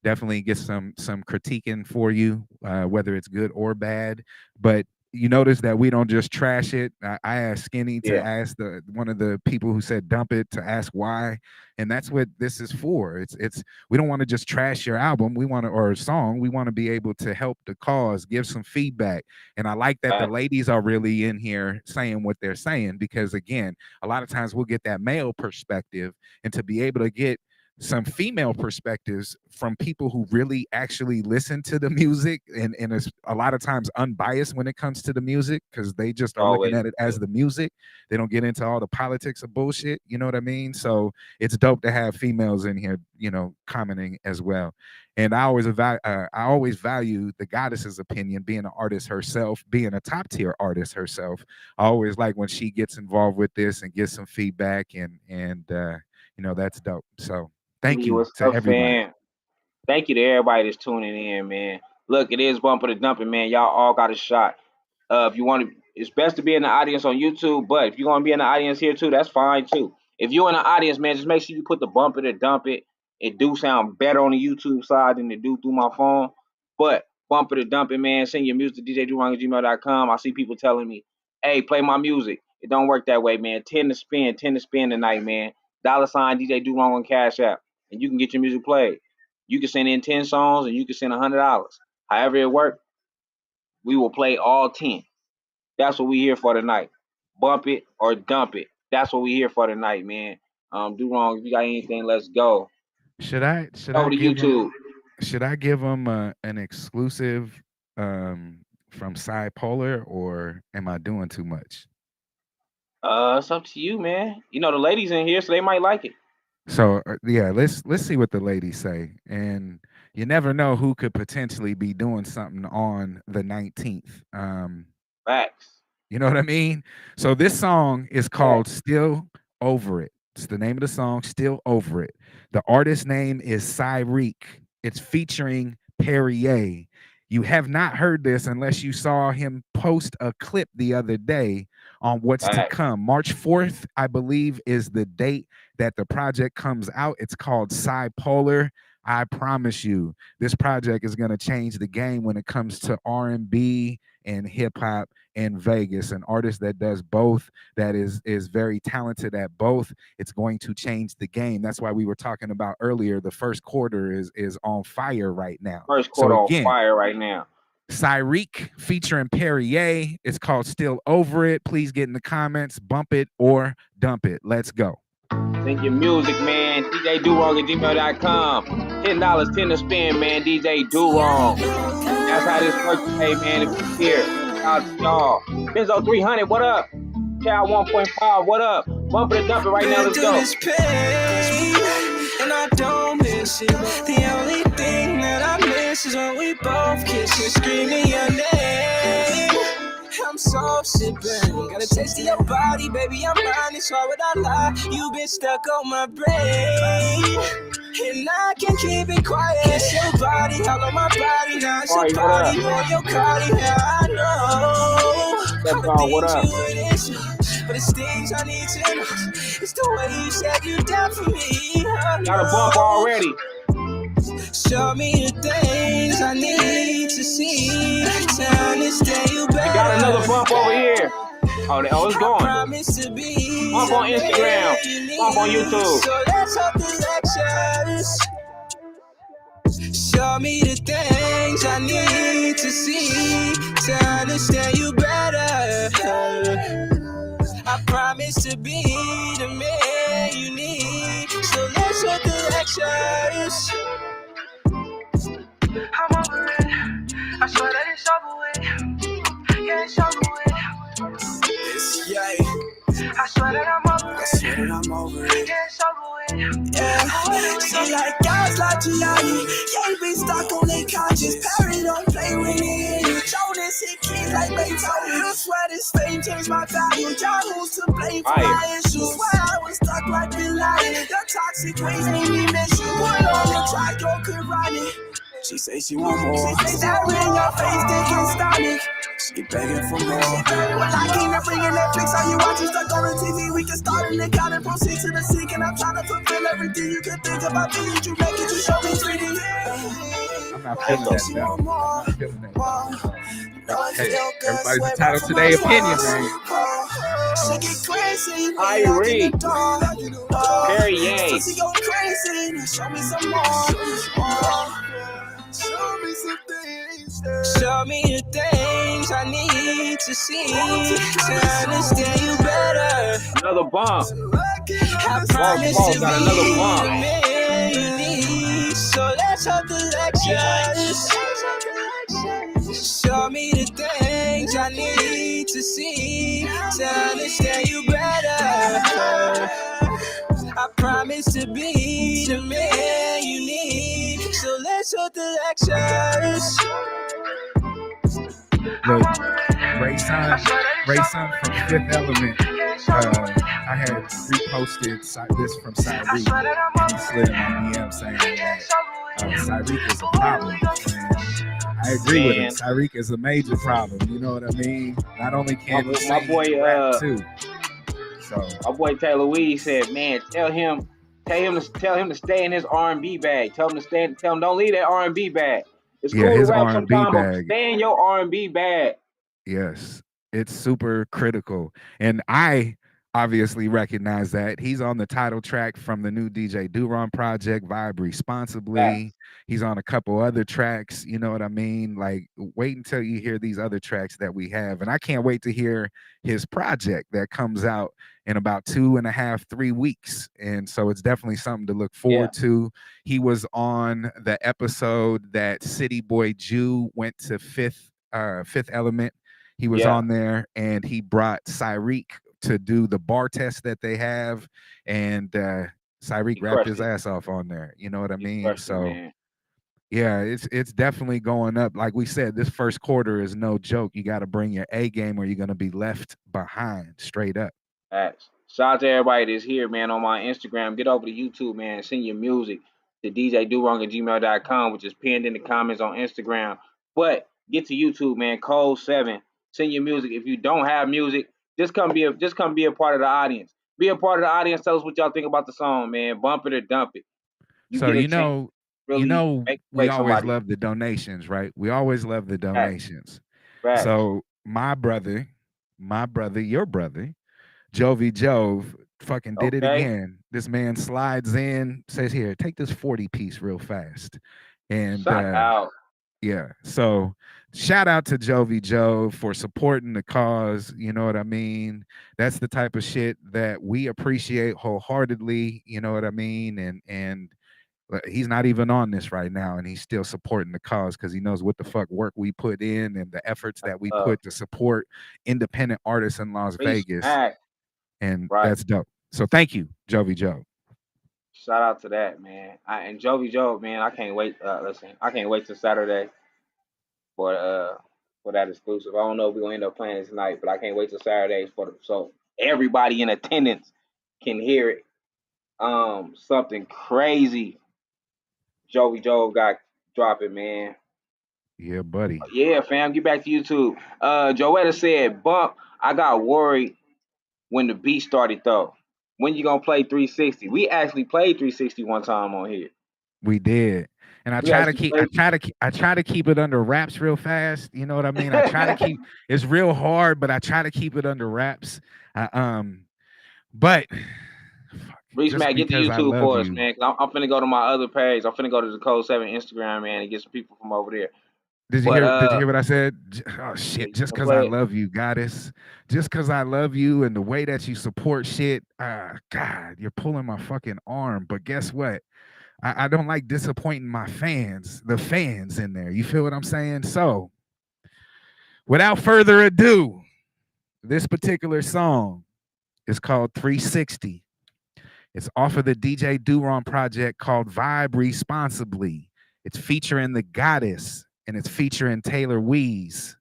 definitely get some critiquing for you, whether it's good or bad. But you notice that we don't just trash it. I asked Skinny to Yeah. ask one of the people who said dump it to ask why, and that's what this is for. It's we don't want to just trash your album. We want to, or a song. We want to be able to help the cause, give some feedback. And I like that the ladies are really in here saying what they're saying, because again, a lot of times we'll get that male perspective, and to be able to get some female perspectives from people who really actually listen to the music and is a lot of times unbiased when it comes to the music, because they just are looking at it as the music. They don't get into all the politics of bullshit. You know what I mean? So it's dope to have females in here, commenting as well. And I always value the goddess's opinion, being an artist herself, being a top tier artist herself. I always like when she gets involved with this and gets some feedback, and that's dope. So thank you to everybody. Thank you to everybody that's tuning in, man. Look, it is Bumper to Dumping, man. Y'all all got a shot. If you want to, it's best to be in the audience on YouTube, but if you're going to be in the audience here too, that's fine too. If you're in the audience, man, just make sure you put the Bumper to Dump It. It do sound better on the YouTube side than it do through my phone. But Bumper to Dump It, man. Send your music to DJDoWrong@gmail.com. I see people telling me, hey, play my music. It don't work that way, man. 10 to spin tonight, man. $ DJ DoWrong on Cash App, and you can get your music played. You can send in 10 songs, and you can send $100. However it works, we will play all 10. That's what we here for tonight. Bump it or dump it. That's what we here for tonight, man. DoWrong, if you got anything, let's go. Should I give them an exclusive from Polar, or am I doing too much? It's up to you, man. The ladies in here, so they might like it. So let's see what the ladies say. And you never know who could potentially be doing something on the 19th. Facts. You know what I mean? So this song is called Still Over It. It's the name of the song, Still Over It. The artist name is Cyreek. It's featuring Perrier. You have not heard this unless you saw him post a clip the other day on what's to come. March 4th, I believe, is the date that the project comes out. It's called Polar. I promise you, this project is going to change the game when it comes to R&B and hip hop in Vegas. An artist that does both, that is very talented at both. It's going to change the game. That's why we were talking about earlier. The first quarter is on fire right now. First quarter on fire right now. Cyreek featuring Perrier. It's called Still Over It. Please get in the comments, bump it or dump it. Let's go. Send your music, man. DJDoWrong@gmail.com. $10, 10 to spin, man. DJ DoWrong. That's how this works today, man. If you're here, shout out to y'all. Benzo 300, what up? Cal 1.5, what up? Bump it and dump it right now. Let's go. And I don't miss it. The only thing that I miss is when we both kiss and screaming your name. I'm so sipping, got a taste of your body, baby. I'm honest, why would I lie? You've been stuck on my brain, and I can't keep it quiet. It's your body, all on my body. Now it's your body on your body. Now I know what up? But it's things I need to know. It's the way you said you down for me. Got a bump already. Show me the things I need to see to understand you better. You got another bump over here. Oh, it's going. Bump on Instagram. Bump on YouTube. So let's hope the lectures show me the things I need to see to understand you better. I promise to be the man you need. So let's hope the lectures. I'm over it. I swear that it's over with. Yeah, it's over with. It's yay. I swear that I'm over it. I swear that I'm over it. Yeah, it's over with. Yeah. See, like guys like Gianni, yeah, been stuck on their conscience. Perry don't play with it. Jonas hit kids like Beethoven. I swear this fame changed my value. Y'all who's to blame for my issues? Swear I was stuck like Bin Laden. The toxic ways made me miss you. Put on the track, don't quit riding. She say she want more. She say that in your face, thinking Sonic. She begging for more. Well, I keep it bringing Netflix. All you watching stuck on the TV. We can start an account and proceed to the sink. And I'm trying to fulfill everything you can think about. Did you make it? You show me 3D. I'm not feeling that though. I'm not feeling that though. Hey, everybody's entitled to their opinion, man. She get crazy. Irie. Perry Yay. She go crazy. Show me some more. Show me some things. Show me the things I need to see to understand you better. Another bomb. I promise to be the man you need. So let's hope the lectures. Show me the things I need to see to understand you better. I promise to be the man you need. So let's hope the lectures. Look, Ray Sun from Fifth Element. I had reposted this from Cyreek, and he slid in my DM saying that Cyreek is a problem. And I agree with him. Cyreek is a major problem. You know what I mean? Not only can he sing, he can rap too. So my boy Taylor Weed said, "Man, tell him to stay in his R&B bag. Tell him don't leave that R&B bag. It's cool to rap sometimes, but stay in your R&B bag." Yes, it's super critical, and I obviously recognize that. He's on the title track from the new DJ DoWrong project, Vibe Responsibly. Yeah. He's on a couple other tracks, you know what I mean? Like, wait until you hear these other tracks that we have. And I can't wait to hear his project that comes out in about 2.5, 3 weeks. And so it's definitely something to look forward to. He was on the episode that City Boy Jew went to Fifth Element. He was on there, and he brought Cyreek to do the bar test that they have, and Cyreek rapped his ass off on there. You know what I mean? So yeah, it's definitely going up. Like we said, this first quarter is no joke. You got to bring your A game, or you're gonna be left behind. Straight up. Shout out to everybody that's here, man, on my Instagram. Get over to YouTube, man. Send your music to djdowrong@gmail.com, which is pinned in the comments on Instagram. But get to YouTube, man. Code 7. Send your music. If you don't have music, just come be a part of the audience. Be a part of the audience. Tell us what y'all think about the song, man. Bump it or dump it. We always love the donations, right? We always love the donations. Right. So my brother, your brother, Jovi Jove, fucking did it again. This man slides in, says, "Here, take this 40 piece real fast." And yeah, so shout out to Jovi Jove for supporting the cause. You know what I mean? That's the type of shit that we appreciate wholeheartedly. You know what I mean? And he's not even on this right now, and he's still supporting the cause because he knows what the fuck work we put in and the efforts that we put to support independent artists in Las Vegas. And that's dope. So thank you, Jovi Jove. Shout out to that, man. And Jovi Jove, man, I can't wait. I can't wait till Saturday for that exclusive. I don't know if we're gonna end up playing it tonight, but I can't wait till Saturday so everybody in attendance can hear it. Something crazy Jovi Jove got dropping, man. Yeah, buddy. Yeah, fam. Get back to YouTube. Joetta said, "Bump, I got worried when the beat started though. When you gonna play 360? We actually played 360 one time on here. We did, and I try to keep it under wraps real fast. You know what I mean? I try to keep. It's real hard, but I try to keep it under wraps. But Reach Matt, get to YouTube for us, man. I'm finna go to my other page. I'm finna go to the Code 7 Instagram, man, and get some people from over there. Did you hear what I said? Oh shit! Just because I love you, goddess. Just because I love you and the way that you support shit. God, you're pulling my fucking arm. But guess what? I don't like disappointing my fans. The fans in there. You feel what I'm saying? So, without further ado, this particular song is called 360. It's off of the DJ DoWrong project called Vibe Responsibly. It's featuring the goddess. And it's featuring Taylor Weeze.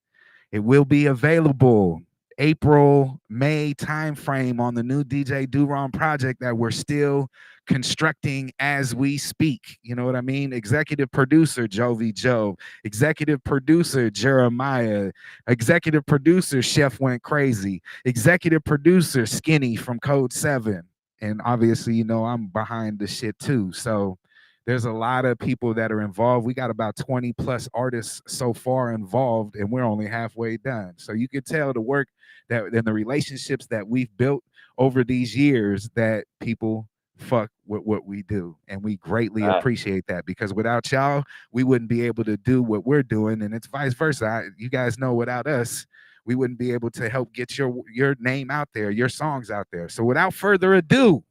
It will be available April, May timeframe on the new DJ DoWrong project that we're still constructing as we speak. You know what I mean? Executive producer Jovi Joe, executive producer Jeremiah, executive producer Chef Went Crazy, executive producer Skinny from Code 7. And obviously, you know, I'm behind the shit too. So there's a lot of people that are involved. We got about 20 plus artists so far involved, and we're only halfway done. So you could tell the work that and the relationships that we've built over these years that people fuck with what we do. And we greatly appreciate that, because without y'all, we wouldn't be able to do what we're doing. And it's vice versa. You guys know, without us, we wouldn't be able to help get your name out there, your songs out there. So without further ado,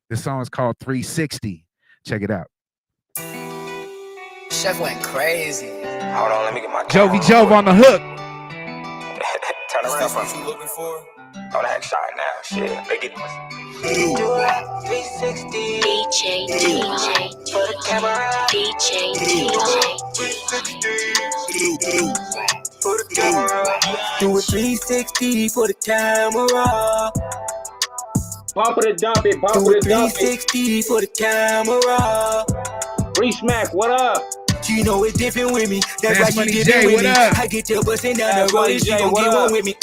the song is called 360. Check it out. Chef went crazy. Hold on, let me get my Jovi Jove on the hook. Turn around from you looking for. Oh, that shot now. Shit, they get this. Do it 360. DJ for the camera. DJ 360 for the camera. Do it 360 for the camera. Bump it, dump it, bump Do it, it dump it. 360 for the camera. Free Smack, what up? She know it's different with me. That's why Fast she Money get J, it with what me. up? I get your bustin' down Fast the road Money and she J, gon' what get up? one with me.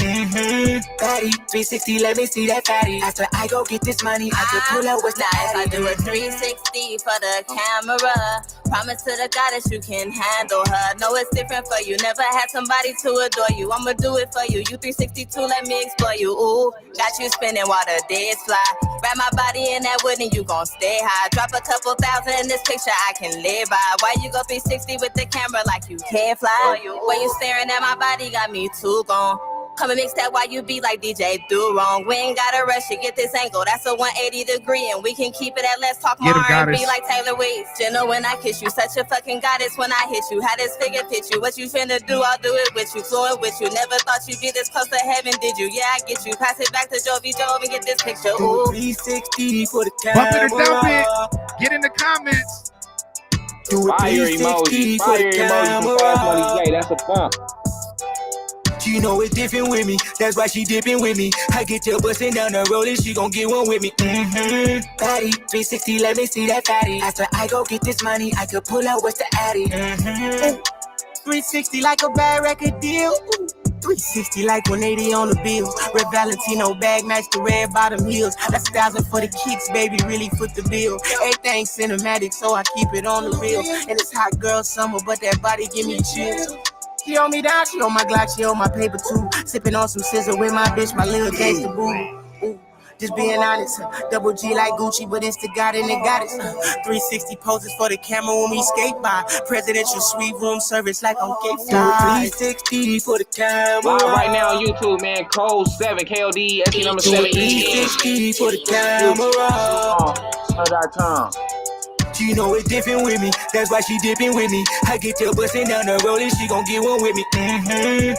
Fatty, 360, let me see that fatty. After I go get this money, I can pull up what's Nice, I the do a 360 for the camera. Promise to the goddess you can handle her. Know it's different for you. Never had somebody to adore you. I'ma do it for you. You 362, let me explore you. Ooh, got you spinning while the days fly. Wrap my body in that wood and you gon' stay high. Drop a couple thousand in this picture I can live by. Why you go 360 with the camera like you can't fly? When you staring at my body, got me too gone. Come and mix that while you be like DJ DoWrong. We ain't gotta rush to get this angle. That's a 180 degree, and we can keep it at let's talk more R&B like Taylor Waits. You know when I kiss you, such a fucking goddess when I hit you. How this figure fit you? What you finna do? I'll do it with you, fluent with you. Never thought you'd be this close to heaven, did you? Yeah, I get you. Pass it back to Jovi Jove and get this picture. Do Ooh. 360 for the Bump it camera. or dump it. Get in the comments. Do it Fire 360 emoji, for the fire emoji from Fast Money J, that's a bump. She know it's different with me, that's why she dipping with me. I get your bustin' down the road and she gon' get one with me. Fatty, 360, let me see that fatty. After I go get this money, I could pull out what's the addy. 360 like a bad record deal. 360 like 180 on the bill. Red Valentino bag match the red bottom heels. That's 1,000 for the kicks, baby, really foot the bill. Everything cinematic, so I keep it on the real. And it's hot girl summer, but that body give me chills. She hold me down, she hold my Glock, she hold my paper too. Sipping on some scissor with my bitch, my little gangster boo. Ooh, just being honest, double G like Gucci, but it's the God and the goddess. 360 poses for the camera when we skate by. Presidential suite room service like on Cape Fly. 360 for the camera. Live right now on YouTube, man. Code 7, KOD, SC number 7. 360 for the camera. Her.com. She know it's different with me, that's why she dipping with me. I get your bustin' down the road and she gon' get one with me. DJ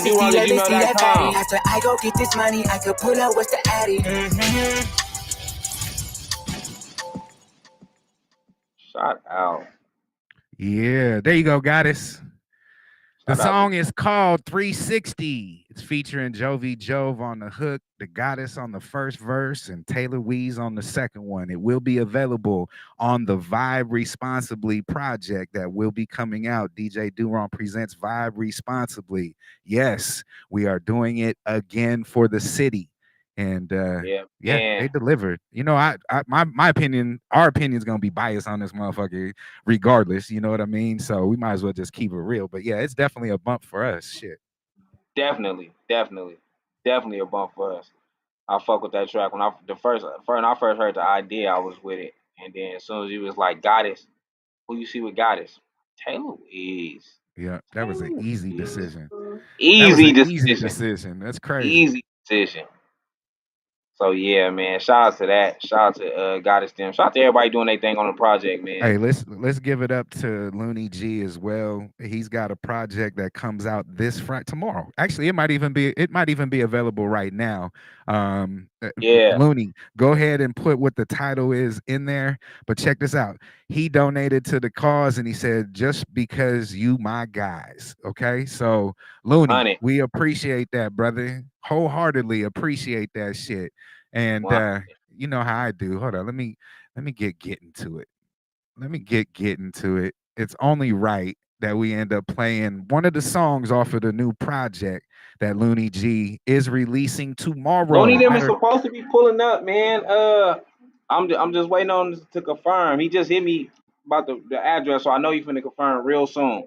DoWrong at gmail.com. After I go get this money, I could pull up what's the addy. Shout out. Yeah, there you go, goddess. The Shout out. song is called 360. It's featuring Jovi Jove on the hook, the goddess on the first verse, and Taylor Weeze on the second one. It will be available on the Vibe Responsibly project that will be coming out. DJ DoWrong presents Vibe Responsibly. Yes, we are doing it again for the city. And yeah, they delivered. You know, my opinion, our opinion is gonna be biased on this motherfucker, regardless. You know what I mean? So we might as well just keep it real. But yeah, it's definitely a bump for us. Shit. Definitely a bump for us. I fuck with that track. When I first heard the idea, I was with it. And then as soon as he was like, Goddess, who you see with Goddess? Taylor Weeze. Yeah, that was an easy decision. Easy decision. That's crazy. Easy decision. So yeah, man. Shout out to that. Shout out to Goddess them. Shout out to everybody doing their thing on the project, man. Hey, let's give it up to Looney G as well. He's got a project that comes out this Friday tomorrow. Actually, it might even be available right now. Yeah. Looney, go ahead and put what the title is in there. But check this out. He donated to the cause and he said, just because you my guys. Okay. So Looney, we appreciate that, brother. Wholeheartedly appreciate that shit. And you know how I do. Hold on, let me let me get into it. Let me get into it. It's only right that we end up playing one of the songs off of the new project that Looney G is releasing tomorrow. Looney them is supposed to be pulling up, man. I'm just waiting on this to confirm. He just hit me about the address, so I know you finna confirm real soon.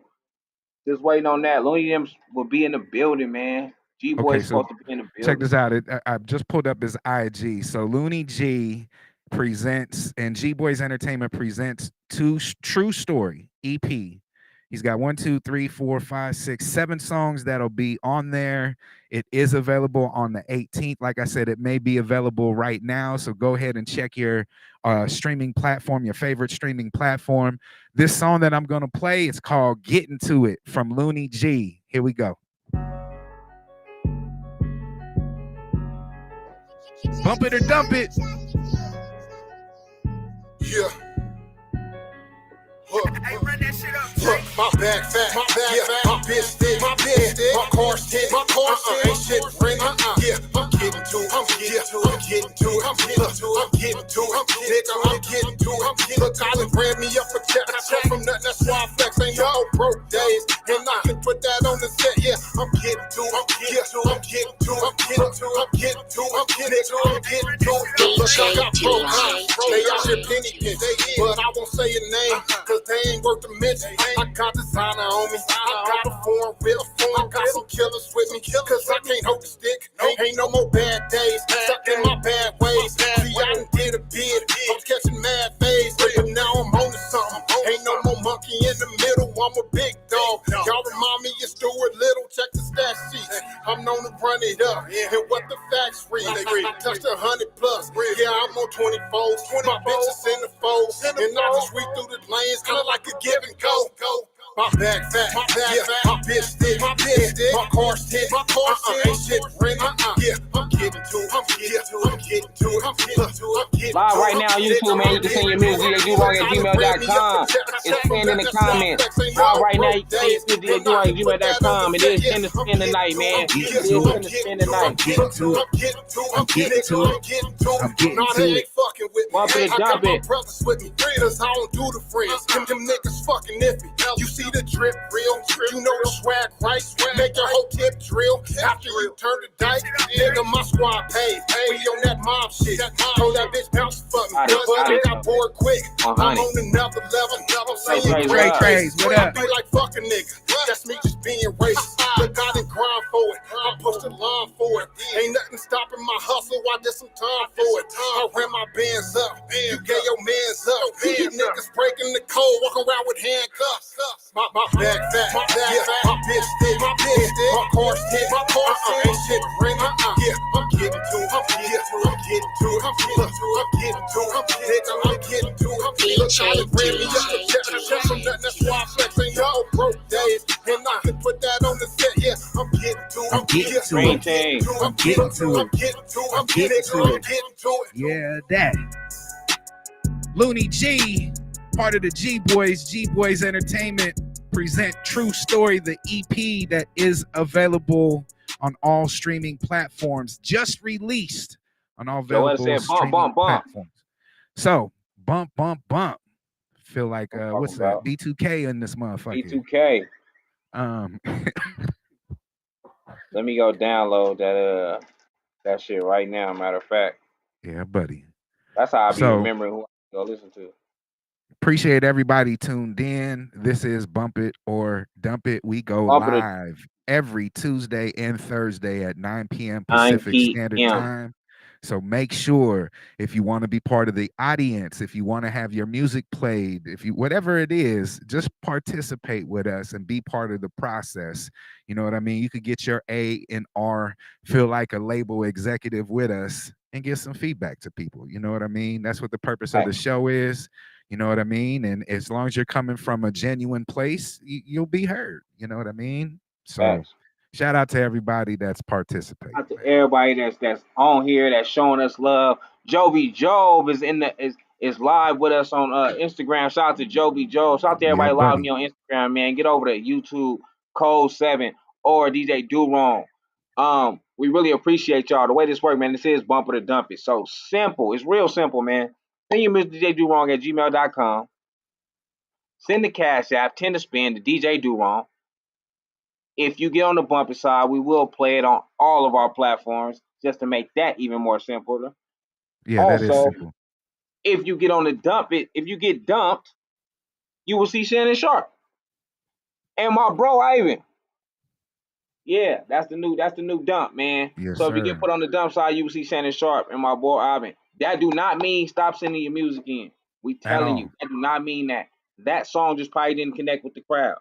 Just waiting on that. Looney them will be in the building, man. G Boy Okay, is so supposed to be in the check building. this out. I just pulled up his IG. So Looney G presents and G Boys Entertainment presents True Story EP. He's got 1, 2, 3, 4, 5, 6, 7 songs that'll be on there. It is available on the 18th. Like I said, it may be available right now. So go ahead and check your streaming platform, your favorite streaming platform. This song that I'm going to play is called Get Into It from Looney G. Here we go. Bump it or dump it. Yeah. Hey, run that shit up. My bag fat, my bitch thick, my car stick, ain't shit friendly. Yeah, I'm getting to it, I'm getting to it. Look, I done ran me up a check from nothing, that's why I flex. Ain't no broke days, and I can put that on the set. Yeah, I'm getting to it, I'm getting to it. Look, I got broke eyes, they out here penny pinch, but I won't say your name, cause they ain't worth the mention. I got designer on me, I got a foreign wheel, I got some killers with me, cause I can't hold the stick. Ain't no more bad days, stuck in my bad ways. See, I done did a bid, I was catching mad phase, but now I'm on to something. Ain't no more monkey in the middle, I'm a big dog. Y'all remind me of Stuart Little, check the stat sheets. I'm known to run it up, and what the facts read. Touched 100 plus, yeah, I'm on 24s. My bitches in the fold, and I just read through the lanes, kinda like a give and go. My bag fat, my bitch thick, my car stick, ain't shit friendly. Yeah, I'm getting to it, I'm getting to it. Live right now on YouTube, man. You can send your music to DJDoWrong@gmail.com. It's pinned in the comments. Live right now, you can send your music to DJDoWrong@gmail.com. It is 10 to spin tonight, man. It is 10 to spin tonight. I'm getting to it. Bump it, dump it. Brothers with me, cause I don't do the friends. Them niggas fucking iffy. You see the drip real, you know the swag right. Make your whole tip drill. After you turn the dice, nigga, my squad paid. We on that mob shit. Told that bitch bounce for me, but I got bored quick. I'm on another level. I'm saying crazy. What up? I be like fuck a nigga. That's me just being racist. Look, I done grind for it. I pushed the line for it. Ain't nothing stopping my hustle. I did some time for it. I ran my bands up. You gave your mans up. You niggas breaking the code, walk around with handcuffs. My bag fat, my bitch thick, my car stick, ain't shit friendly. Yeah, I'm getting to it, I'm getting to it. Look, I done ran me up a check from nothing, that's why I flex. Ain't no broke days, and I can put that on the set. Yeah, I'm getting to it, I'm getting to it. Yeah, that. Looney G, part of the G Boys Entertainment, present True Story, the EP that is available on all streaming platforms, just released on all available streaming platforms. So, bump. Feel like, what's that? B2K in this motherfucker. B2K. Let me go download that shit right now, matter of fact. Yeah, buddy. That's how I be remembering who I go listen to. Appreciate everybody tuned in. This is Bump It or Dump It. We go live every Tuesday and Thursday at 9 p.m. Pacific Standard Time. So make sure, if you want to be part of the audience, if you want to have your music played, if you whatever it is, just participate with us and be part of the process. You know what I mean? You could get your A and R, feel like a label executive with us, and get some feedback to people. You know what I mean? That's what the purpose of the show is. You know what I mean? And as long as you're coming from a genuine place, you'll be heard. You know what I mean? So shout out to everybody that's participating. Shout out to everybody that's on here, that's showing us love. Joby Job is is live with us on Instagram. Shout out to Joby Job. Shout out to everybody live with me on Instagram, man. Get over to YouTube, Code 7 or DJ DoWrong. We really appreciate y'all. The way this works, man, this is Bump It or Dump It. So simple. It's real simple, man. Send your music to DJDoWrong@gmail.com. Send the cash app, 10 to spin to DJ DoWrong. If you get on the bumper side, we will play it on all of our platforms just to make that even more simpler. Yeah, that is Also, simple. if you get on the if you get dumped, you will see Shannon Sharp and my bro Ivan. Yeah, that's the new dump, man. Yes, So if you sir. get put on the dump side, you will see Shannon Sharp and my boy Ivan. That do not mean stop sending your music in. We telling you, that do not mean that. That song just probably didn't connect with the crowd.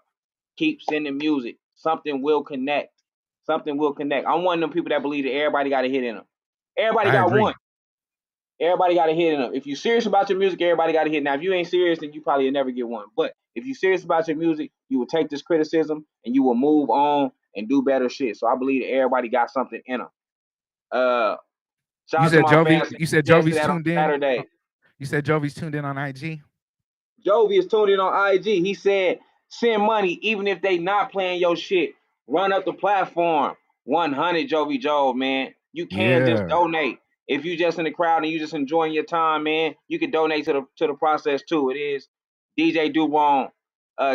Keep sending music. Something will connect. Something will connect. I'm one of them people that believe that everybody got a hit in them. Everybody got one. Everybody got a hit in them. If you're serious about your music, everybody got a hit. Now, if you ain't serious, then you probably will never get one. But if you're serious about your music, you will take this criticism and you will move on and do better shit. So I believe that everybody got something in them. Shout out to my fans. You said Jovi's on tuned in. Saturday. You said Jovi's tuned in on IG. Jovi is tuned in on IG. He said, send money even if they not playing your shit. Run up the platform. 100 Jovi Jove, man. You can just donate. If you just in the crowd and you just enjoying your time, man, you can donate to the process too. It is DJ DoWrong,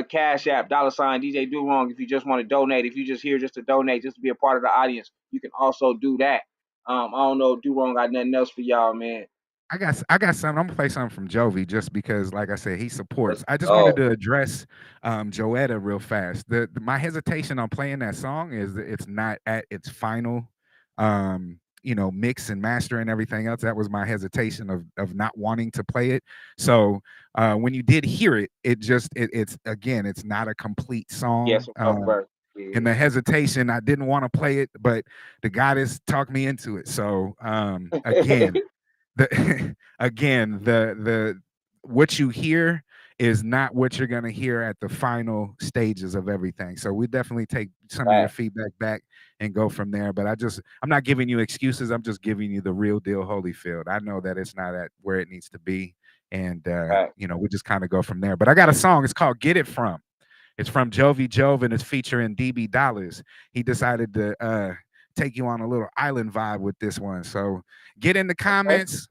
Cash App, $ DJ DoWrong. If you just want to donate, if you just here just to donate, just to be a part of the audience, you can also do that. I don't know if DoWrong got nothing else for y'all, man. I got something. I'm gonna play something from Jovi just because, like I said, he supports. I just wanted to address Joetta real fast. My hesitation on playing that song is that it's not at its final mix and master and everything else. That was my hesitation of not wanting to play it. So when you did hear it, it's not a complete song. Yes, and the hesitation, I didn't want to play it, but the goddess talked me into it. So again. The what you hear is not what you're gonna hear at the final stages of everything. So we definitely take some of your feedback back and go from there. But I'm not giving you excuses. I'm just giving you the real deal Holyfield. I know that it's not at where it needs to be, and we just kind of go from there. But I got a song. It's called "Get It From." It's from Jovi Jove and it's featuring DB Dollars. He decided to take you on a little island vibe with this one. So get in the comments,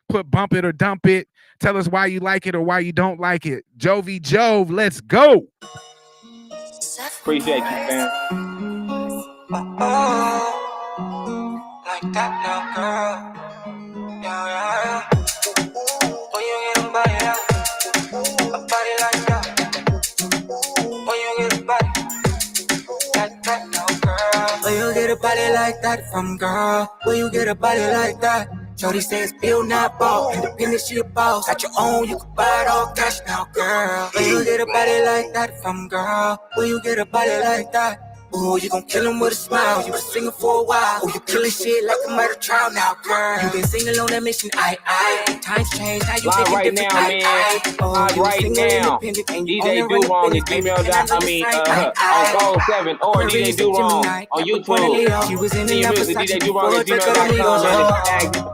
put bump it or dump it. Tell us why you like it or why you don't like it. Jovi Jove, let's go. Appreciate you, fam. Like that now, girl. Yeah. When you get a body like that. When you get a body like that now, girl. When you get a body like that from girl. When you get a body like that. Jody says, build not ball, independent, she a boss. Got your own, you can buy it all cash now, girl. When you get a body like that from girl. When you get a body like that. Ooh, you gon' kill him with a smile. You been singing for a while. Ooh, you killing shit like a murder trial now, girl. You been singing on that mission, times change, now you Live right now, man. Live right now. DJ DoWrong at Gmail.com. On 07 or DJ DoWrong on YouTube. She was in the music, DJ DoWrong at Gmail.com.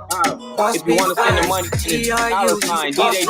If you want to send the money to the $ DJ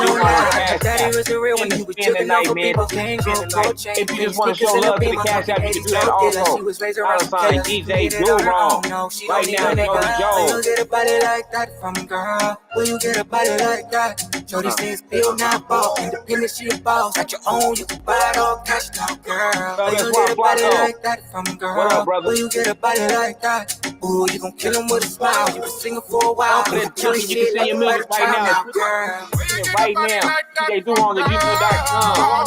DoWrong Cash App. If you just want to show love to the Cash App, you can do that also. $ DJ DoWrong. Right now, Jovi When you get a body like that from girl. When you get a body like that. Jody says, build not ball, independent, she a boss. Got your own, you can buy it all cash now, girl. When you get a body like that from girl. What up, brother? When you get a body like that. Ooh, you gon' kill him with a smile. You been singing for a while. You can send your music right now. Girl. Right now. DJ DoWrong at Gmail.com. Oh,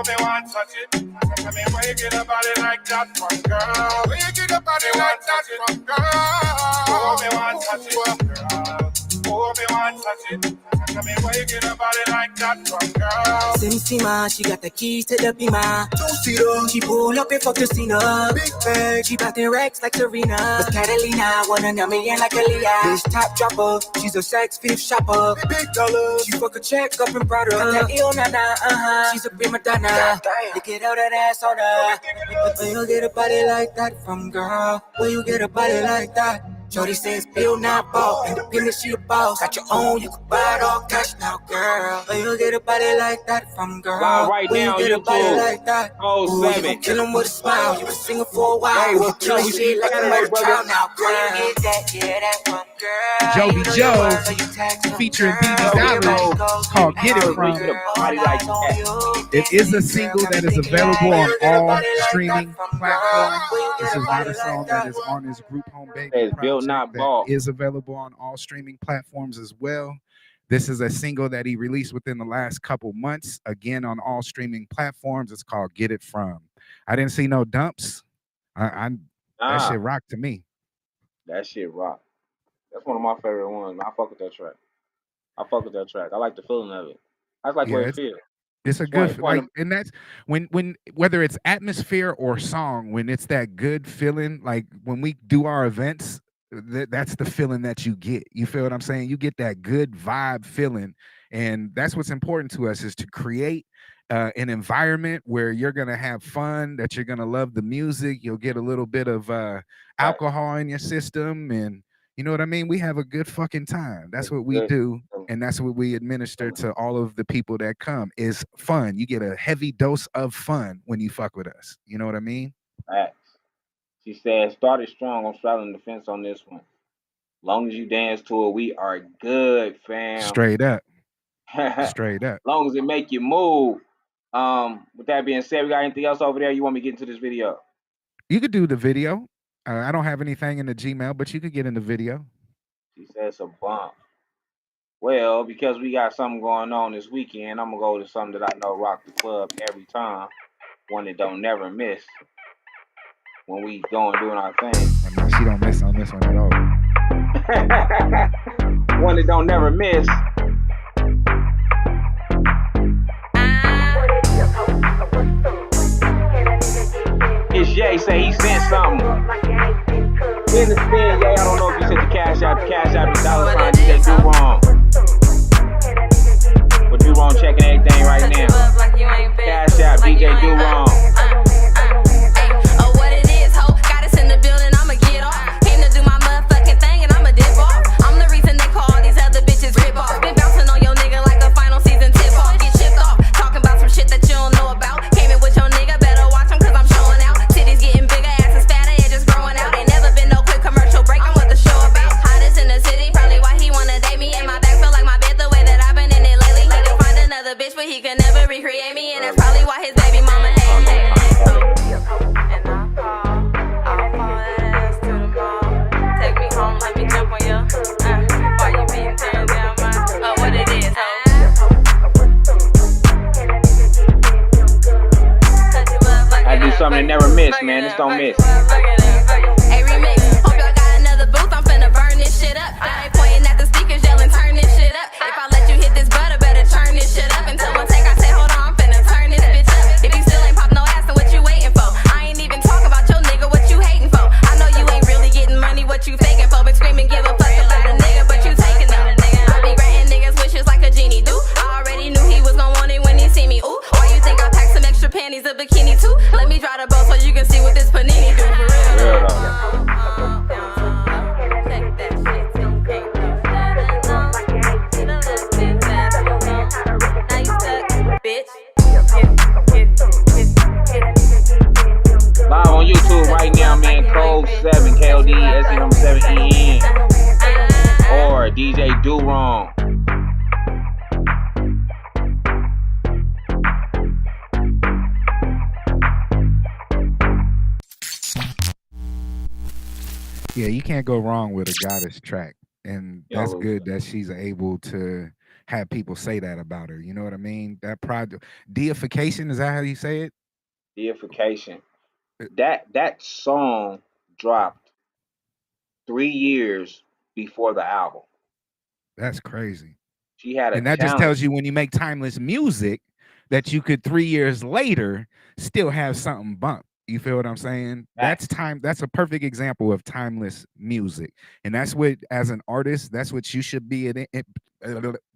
they want touch it. I mean, where you get a body like that from girl? Where you get a body like that from girl? Oh, they want touch it. Oh, they want touch it. I mean, where you get a body like that from girl? Simsima, she got the keys to the Beamer. Two-seater, she pull up and fuck the scene up. Big bag, she bout the racks like Serena. But Catalina, wanna know me in like Aaliyah. Bitch top dropper, she's a sex fifth shopper. Big dollar, she fuck a check up and brought her. Got that ill nana, she's a prima donna. Look at all that ass on her. When you get a body like that from girl. When you get a body like that. Jody says, build not ball, independent, she a boss. Got your own, you can buy it all cash now, girl. girl. Where you get a body like that from, girl? Live right Where now you on get a body YouTube. like that? Oh, Ooh, you 7. gon' kill him with a smile. You been singing for a while. Hey, what's Killing up? shit like you made a brother? trial now, girl. Where you get that? Yeah, that from, girl. Joby You know Joe your words, so you text them, featuring girl. BB Dollars called Get It Girl, From. you get a body like that. It is a single that is available on all streaming platforms. This is not a song that is on his Group Home Baby It's built, project not that bought. is available on all streaming platforms as well. This is a single that he released within the last couple months, again on all streaming platforms. It's called Get It From. I didn't see no dumps. That shit rocked to me. That shit rock. That's one of my favorite ones. I fuck with that track. I like the feeling of it. I just like the way it feels. It's a good and that's when whether it's atmosphere or song, when it's that good feeling, like when we do our events, that's the feeling that you get. You feel what I'm saying? You get that good vibe feeling, and that's what's important to us, is to create an environment where you're gonna have fun, that you're gonna love the music. You'll get a little bit of alcohol in your system, and you know what I mean? We have a good fucking time. That's what we do, and that's what we administer to all of the people that come, is fun. You get a heavy dose of fun when you fuck with us. You know what I mean? Facts. She said, started strong. I'm straddling the fence on this one. Long as you dance to it, we are good, fam. Straight up. Straight up. Long as it make you move. With that being said, we got anything else over there? You want me to get into this video? You could do the video. I don't have anything in the Gmail, but you could get in the video. She said it's a bump. Well, because we got something going on this weekend, I'm going to go to something that I know rock the club every time. One that don't never miss. When we going doing our thing. She don't miss on this one at all. One that don't never miss. It's Jay, say he sent something. In the spin, Jay, I don't know if you sent the cash out. The cash out is $sign DJ DoWrong. But DoWrong checking everything right now. Cash out DJ DoWrong. Something that never miss, man. This don't miss. Hey, remix. Hope y'all got another booth. I'm finna burn this shit up. I ain't pointing at the speakers, yelling, turn this shit up. If I let you hit this butter, better turn this shit up. Until one take, I say, hold on, I'm finna turn this bitch up. If you still ain't pop no ass, then what you waiting for? I ain't even talk about your nigga, what you hating for? I know you ain't really getting money, what you faking for? Been screaming, give a fuck about a nigga, but you taking them. I be granting niggas wishes like a genie do. I already knew he was gon' want it when he see me. Ooh, why you think I packed some extra panties, a bikini too? Let me dry the boat so you can see what this panini do for real. Live on YouTube right now, man. Code 7 KOD SE number 7 EN or DJ DoWrong. Yeah, you can't go wrong with a goddess track. And that's good that she's able to have people say that about her. You know what I mean? That project, deification, is that how you say it? Deification. That song dropped 3 years before the album. That's crazy. She had and that just tells you, when you make timeless music, that you could 3 years later still have something bump. You feel what I'm saying? That's a perfect example of timeless music. And that's what, as an artist, that's what you should be in it.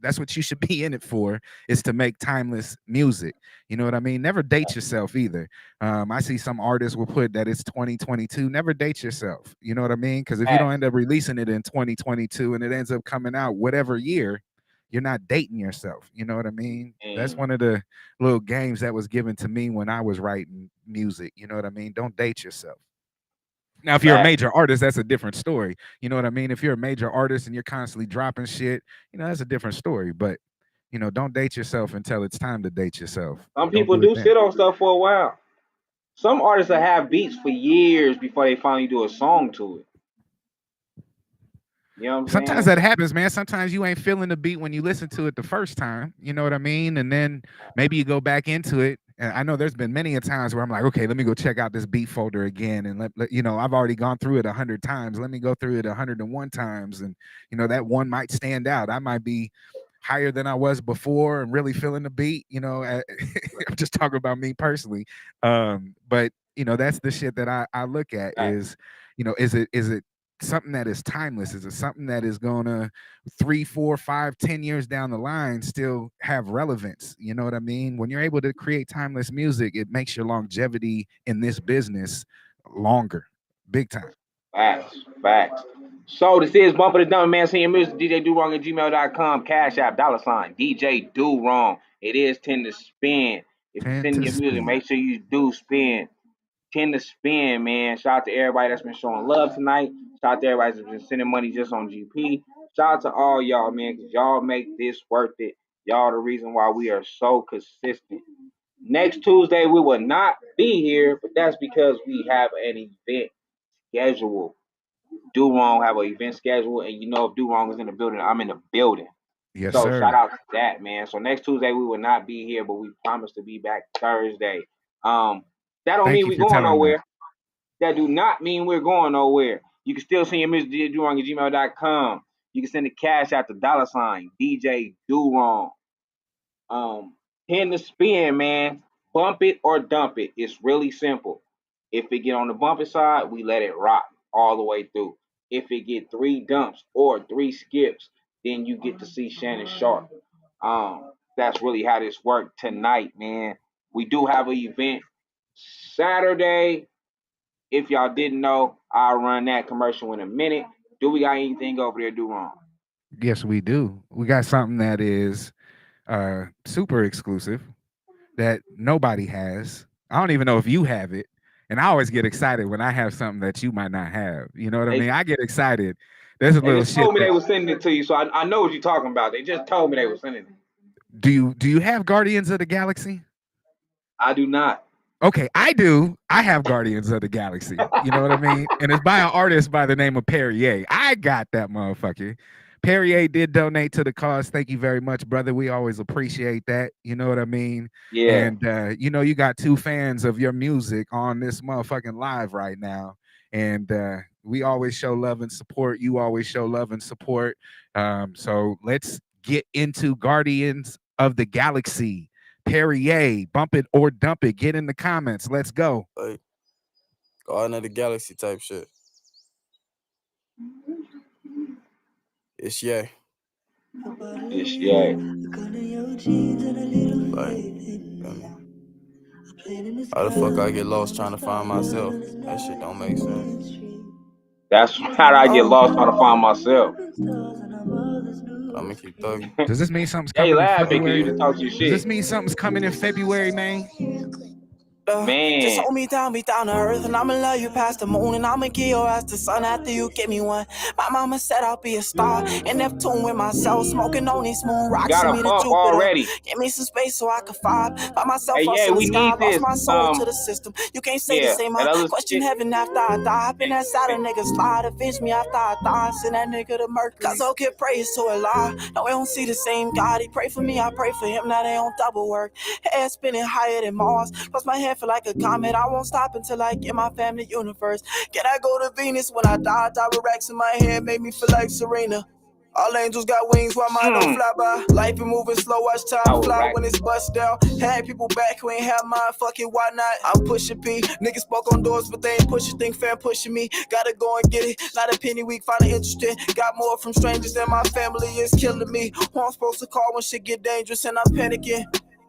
That's what you should be in it for, is to make timeless music. You know what I mean? Never date yourself either. I see some artists will put that it's 2022. Never date yourself. You know what I mean? Because if you don't end up releasing it in 2022 and it ends up coming out whatever year, you're not dating yourself. You know what I mean? That's one of the little games that was given to me when I was writing music. You know what I mean? Don't date yourself. Now, if you're a major artist, that's a different story. You know what I mean? If you're a major artist and you're constantly dropping shit, you know, that's a different story. But, you know, don't date yourself until it's time to date yourself. Some people do sit on stuff for a while. Some artists will have beats for years before they finally do a song to it. You know what I'm Sometimes saying? that happens, man. Sometimes you ain't feeling the beat when you listen to it the first time. You know what I mean? And then maybe you go back into it. And I know there's been many a times where I'm like, okay, let me go check out this beat folder again. And let you know, I've already gone through it 100 times. Let me go through it 101 times. And, you know, that one might stand out. I might be higher than I was before and really feeling the beat. You know, I'm just talking about me personally. But, you know, that's the shit that I look at is, you know, is it something that is timeless? Is it something that is gonna 3, 4, 5, 10 years down the line still have relevance? You know what I mean? When you're able to create timeless music, it makes your longevity in this business longer, big time. Facts. So this is Bumper the Dumb Man. Send your music to DJ DoWrong at gmail.com. Cash App, $ DJ DoWrong. It is 10 to spin. If you send your music, make sure you do spin. 10 to spin, man. Shout out to everybody that's been showing love tonight. Shout out to everybody that's been sending money just on GP. Shout out to all y'all, man, because y'all make this worth it. Y'all the reason why we are so consistent. Next Tuesday, we will not be here, but that's because we have an event scheduled. DoWrong have an event schedule, and you know if DoWrong is in the building, I'm in the building. Yes, so sir. Shout out to that, man. So next Tuesday we will not be here, but we promise to be back Thursday. That don't mean we're going nowhere. That do not mean we're going nowhere. You can still send your music to DoWrong at gmail.com. You can send the cash out to $ DJ DoWrong. 10 to spin, man. Bump it or dump it. It's really simple. If it get on the bumping side, we let it rock all the way through. If it get 3 dumps or 3 skips, then you get to see Shannon Sharp. That's really how this worked tonight, man. We do have an event Saturday. If y'all didn't know, I'll run that commercial in a minute. Do we got anything over there DoWrong? Yes, we do. We got something that is super exclusive that nobody has. I don't even know if you have it. And I always get excited when I have something that you might not have. You know what I mean? I get excited. There's a little shit. They told me they were sending it to you, so I know what you're talking about. They just told me they were sending it. Do you have Guardians of the Galaxy? I do not. Okay, I do. I have Guardians of the Galaxy. You know what I mean? And it's by an artist by the name of Perrier. I got that motherfucker. Perrier did donate to the cause. Thank you very much, brother. We always appreciate that. You know what I mean? Yeah. And you know, you got 2 fans of your music on this motherfucking live right now. And we always show love and support. You always show love and support. So let's get into Guardians of the Galaxy. Perrier, bump it or dump it. Get in the comments. Let's go. Like, Guardian of the Galaxy type shit. It's yay. It's yay. Like, how the fuck I get lost trying to find myself? That shit don't make sense. That's how I get lost trying to find myself. I'm gonna keep thugging. Does this mean something's coming in February? You talk your shit. Does this mean something's coming in February, man? Man. Just hold me down to earth, and I'ma love you past the moon, and I'ma give your ass the sun after you give me one. My mama said I'll be a star, in Neptune with myself, smoking on these moon rocks. Got a me to pump Jupiter. Already. Give me some space so I can vibe by myself. Hey, yeah, we need lost this. my soul to the system. You can't say the same. I question heaven after I die. Hop in that side of niggas slide, avenge me after I die. Send that nigga to Mercury. Cause I'll get praise to Allah. No, we don't see the same God. He pray for me, I pray for him. Now they on double work. Head spinning higher than Mars. Plus my head feel like a comet. I won't stop until I get my family universe. Can I go to Venus when I die? Tower racks in my head make me feel like Serena. All angels got wings while mine don't fly by. Life be moving slow, watch time fly when it's bust down. Had people back who ain't have mine, fuck it, why not? I'm pushing P. Niggas spoke on doors, but they ain't pushing. Think fan pushing me. Gotta go and get it. Not a penny week, find it interesting. Got more from strangers than my family is killing me. Who I'm supposed to call when shit get dangerous and I'm panicking.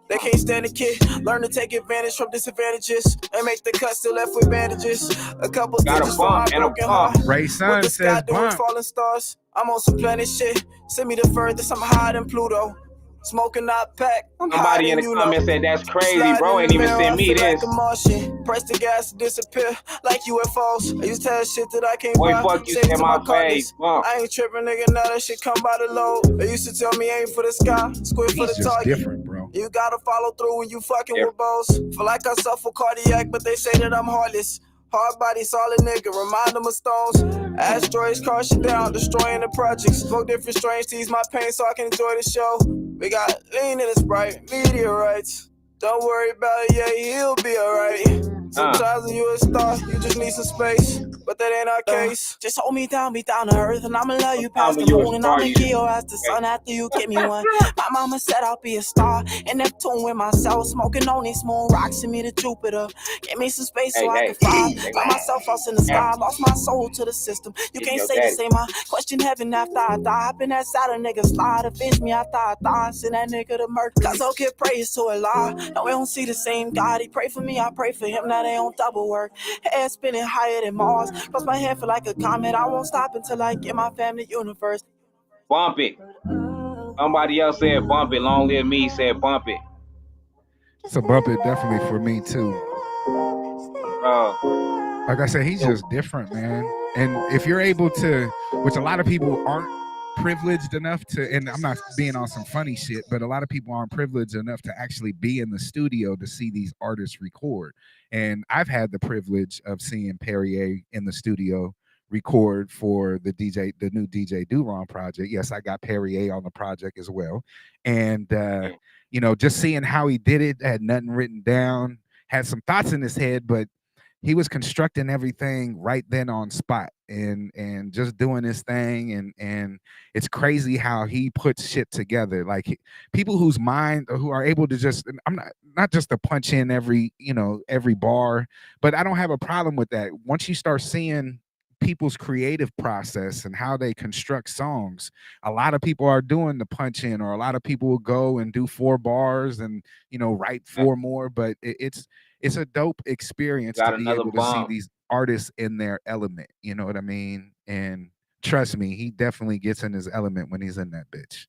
They can't stand a kid. Learn to take advantage from disadvantages and make the cut still left with bandages. A couple Got a stitches from my bump and a broken bump. heart. Ray What Sun the sky says doing bump. falling stars? I'm on some planet shit. Send me the furthest. I'm higher than Pluto. Smoking not pack. I'm Somebody higher in than the you know. comments said that's crazy, Sliding bro. in Ain't the even mirror, send I me feel this. like a Martian. Press the gas to disappear like UFOs. I used to have shit that I can't Boy, buy. fuck you, Saved said to my my carcass. face. Bump. I ain't tripping, nigga. Now that shit come by the load. They used to tell me aim for the sky, square for He's the just target. different, bro. You gotta follow through when you fucking with balls. Feel like I suffer cardiac, but they say that I'm heartless. Hard body, solid nigga, remind them of stones. Asteroids crashing down, destroying the projects. Smoke different strains to ease my pain so I can enjoy the show. We got lean in the Sprite, meteorites. Don't worry about it, yeah, he'll be alright. Sometimes when you a star, you just need some space. But that ain't our case. Just hold me down to earth, and I'ma love you past the moon. And I'ma give your ass the sun after you give me one. My mama said I'll be a star, in Neptune with myself. Smoking on these moon rocks, send me to Jupiter. Give me some space so I can fly. By myself out in the sky, lost my soul to the system. You can't say this ain't my question heaven after I die. Hop in that side of nigga slide, avenge me after I die. Send that nigga to murder. Cause I'll give praise to Allah. No, we don't see the same God. He pray for me, I pray for him. Now they on double work. Head spinning higher than Mars. Plus my head feel like a comet. I won't stop until I get my family universe. Bump it. Somebody else said bump it. Long live me said bump it. It's a bump it definitely for me too. Like I said, he's just different, man. And if you're able to, which a lot of people aren't privileged enough to, and I'm not being on some funny shit, but a lot of people aren't privileged enough to actually be in the studio to see these artists record. And I've had the privilege of seeing Perrier in the studio record for the new DJ DoWrong project. Yes, I got Perrier on the project as well. And you know, just seeing how he did it, had nothing written down, had some thoughts in his head, but he was constructing everything right then on spot and just doing his thing. And it's crazy how he puts shit together. Like people whose mind or who are able to just, I'm not just to punch in every bar, but I don't have a problem with that. Once you start seeing people's creative process and how they construct songs, a lot of people are doing the punch in, or a lot of people will go and do 4 bars and write 4 more, but it's a dope experience to be able to see these artists in their element. You know what I mean? And trust me, he definitely gets in his element when he's in that bitch.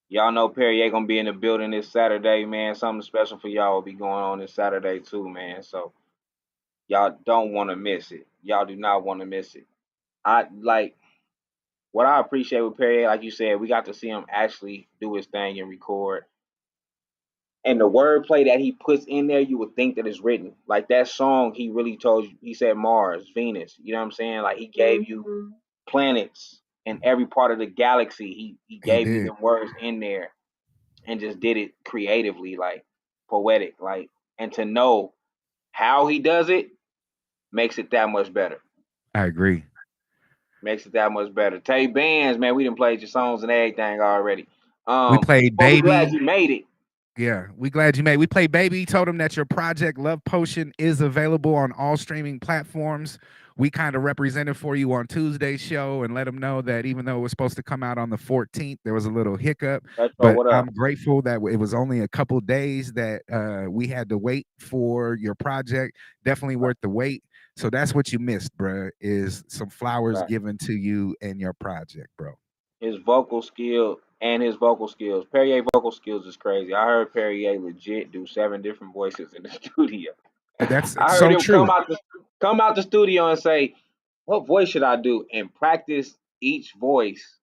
Y'all know Perrier gonna be in the building this Saturday, man. Something special for y'all will be going on this Saturday too, man. So y'all don't want to miss it. Y'all do not want to miss it. I like what I appreciate with Perrier, like you said, we got to see him actually do his thing and record. And the wordplay that he puts in there, you would think that it's written. Like that song, he really told you, he said Mars, Venus. You know what I'm saying? Like he gave you planets in every part of the galaxy. He gave you them words in there and just did it creatively, like poetic. Like, and to know how he does it makes it that much better. I agree. Makes it that much better. Tay Bands, man, we done played your songs and everything already. We played but Baby. We're glad you made it. Yeah, we glad you made. We played Baby. Told him that your project Love Potion is available on all streaming platforms. We kind of represented for you on Tuesday's show and let him know that even though it was supposed to come out on the 14th, there was a little hiccup. But I'm grateful that it was only a couple days that we had to wait for your project. Definitely worth the wait. So that's what you missed, bro, is some flowers given to you and your project, bro. His vocal skills. Perrier vocal skills is crazy. I heard Perrier legit do 7 different voices in the studio. That's I heard so him true. come out the studio and say, "What voice should I do?" and practice each voice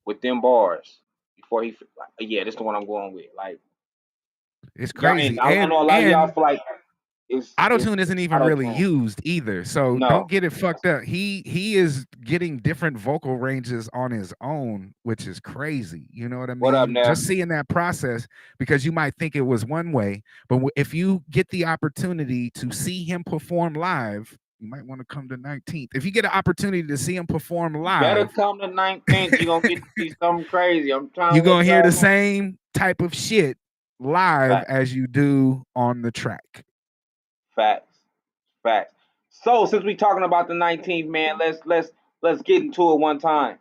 with them bars before he. Yeah, this is the one I'm going with. Like it's crazy. I know a lot of y'all feel like Auto-tune isn't even really used either, so don't get it fucked up. He is getting different vocal ranges on his own, which is crazy. You know what I mean? What up, Neff? Just seeing that process, because you might think it was one way, but if you get the opportunity to see him perform live, you might want to come to 19th. If you get an opportunity to see him perform live, better come to 19th. You're gonna get to see something crazy. I'm trying. You're gonna hear the same type of shit live as you do on the track. Facts. So since we talking about the 19th, man, let's get into it one time.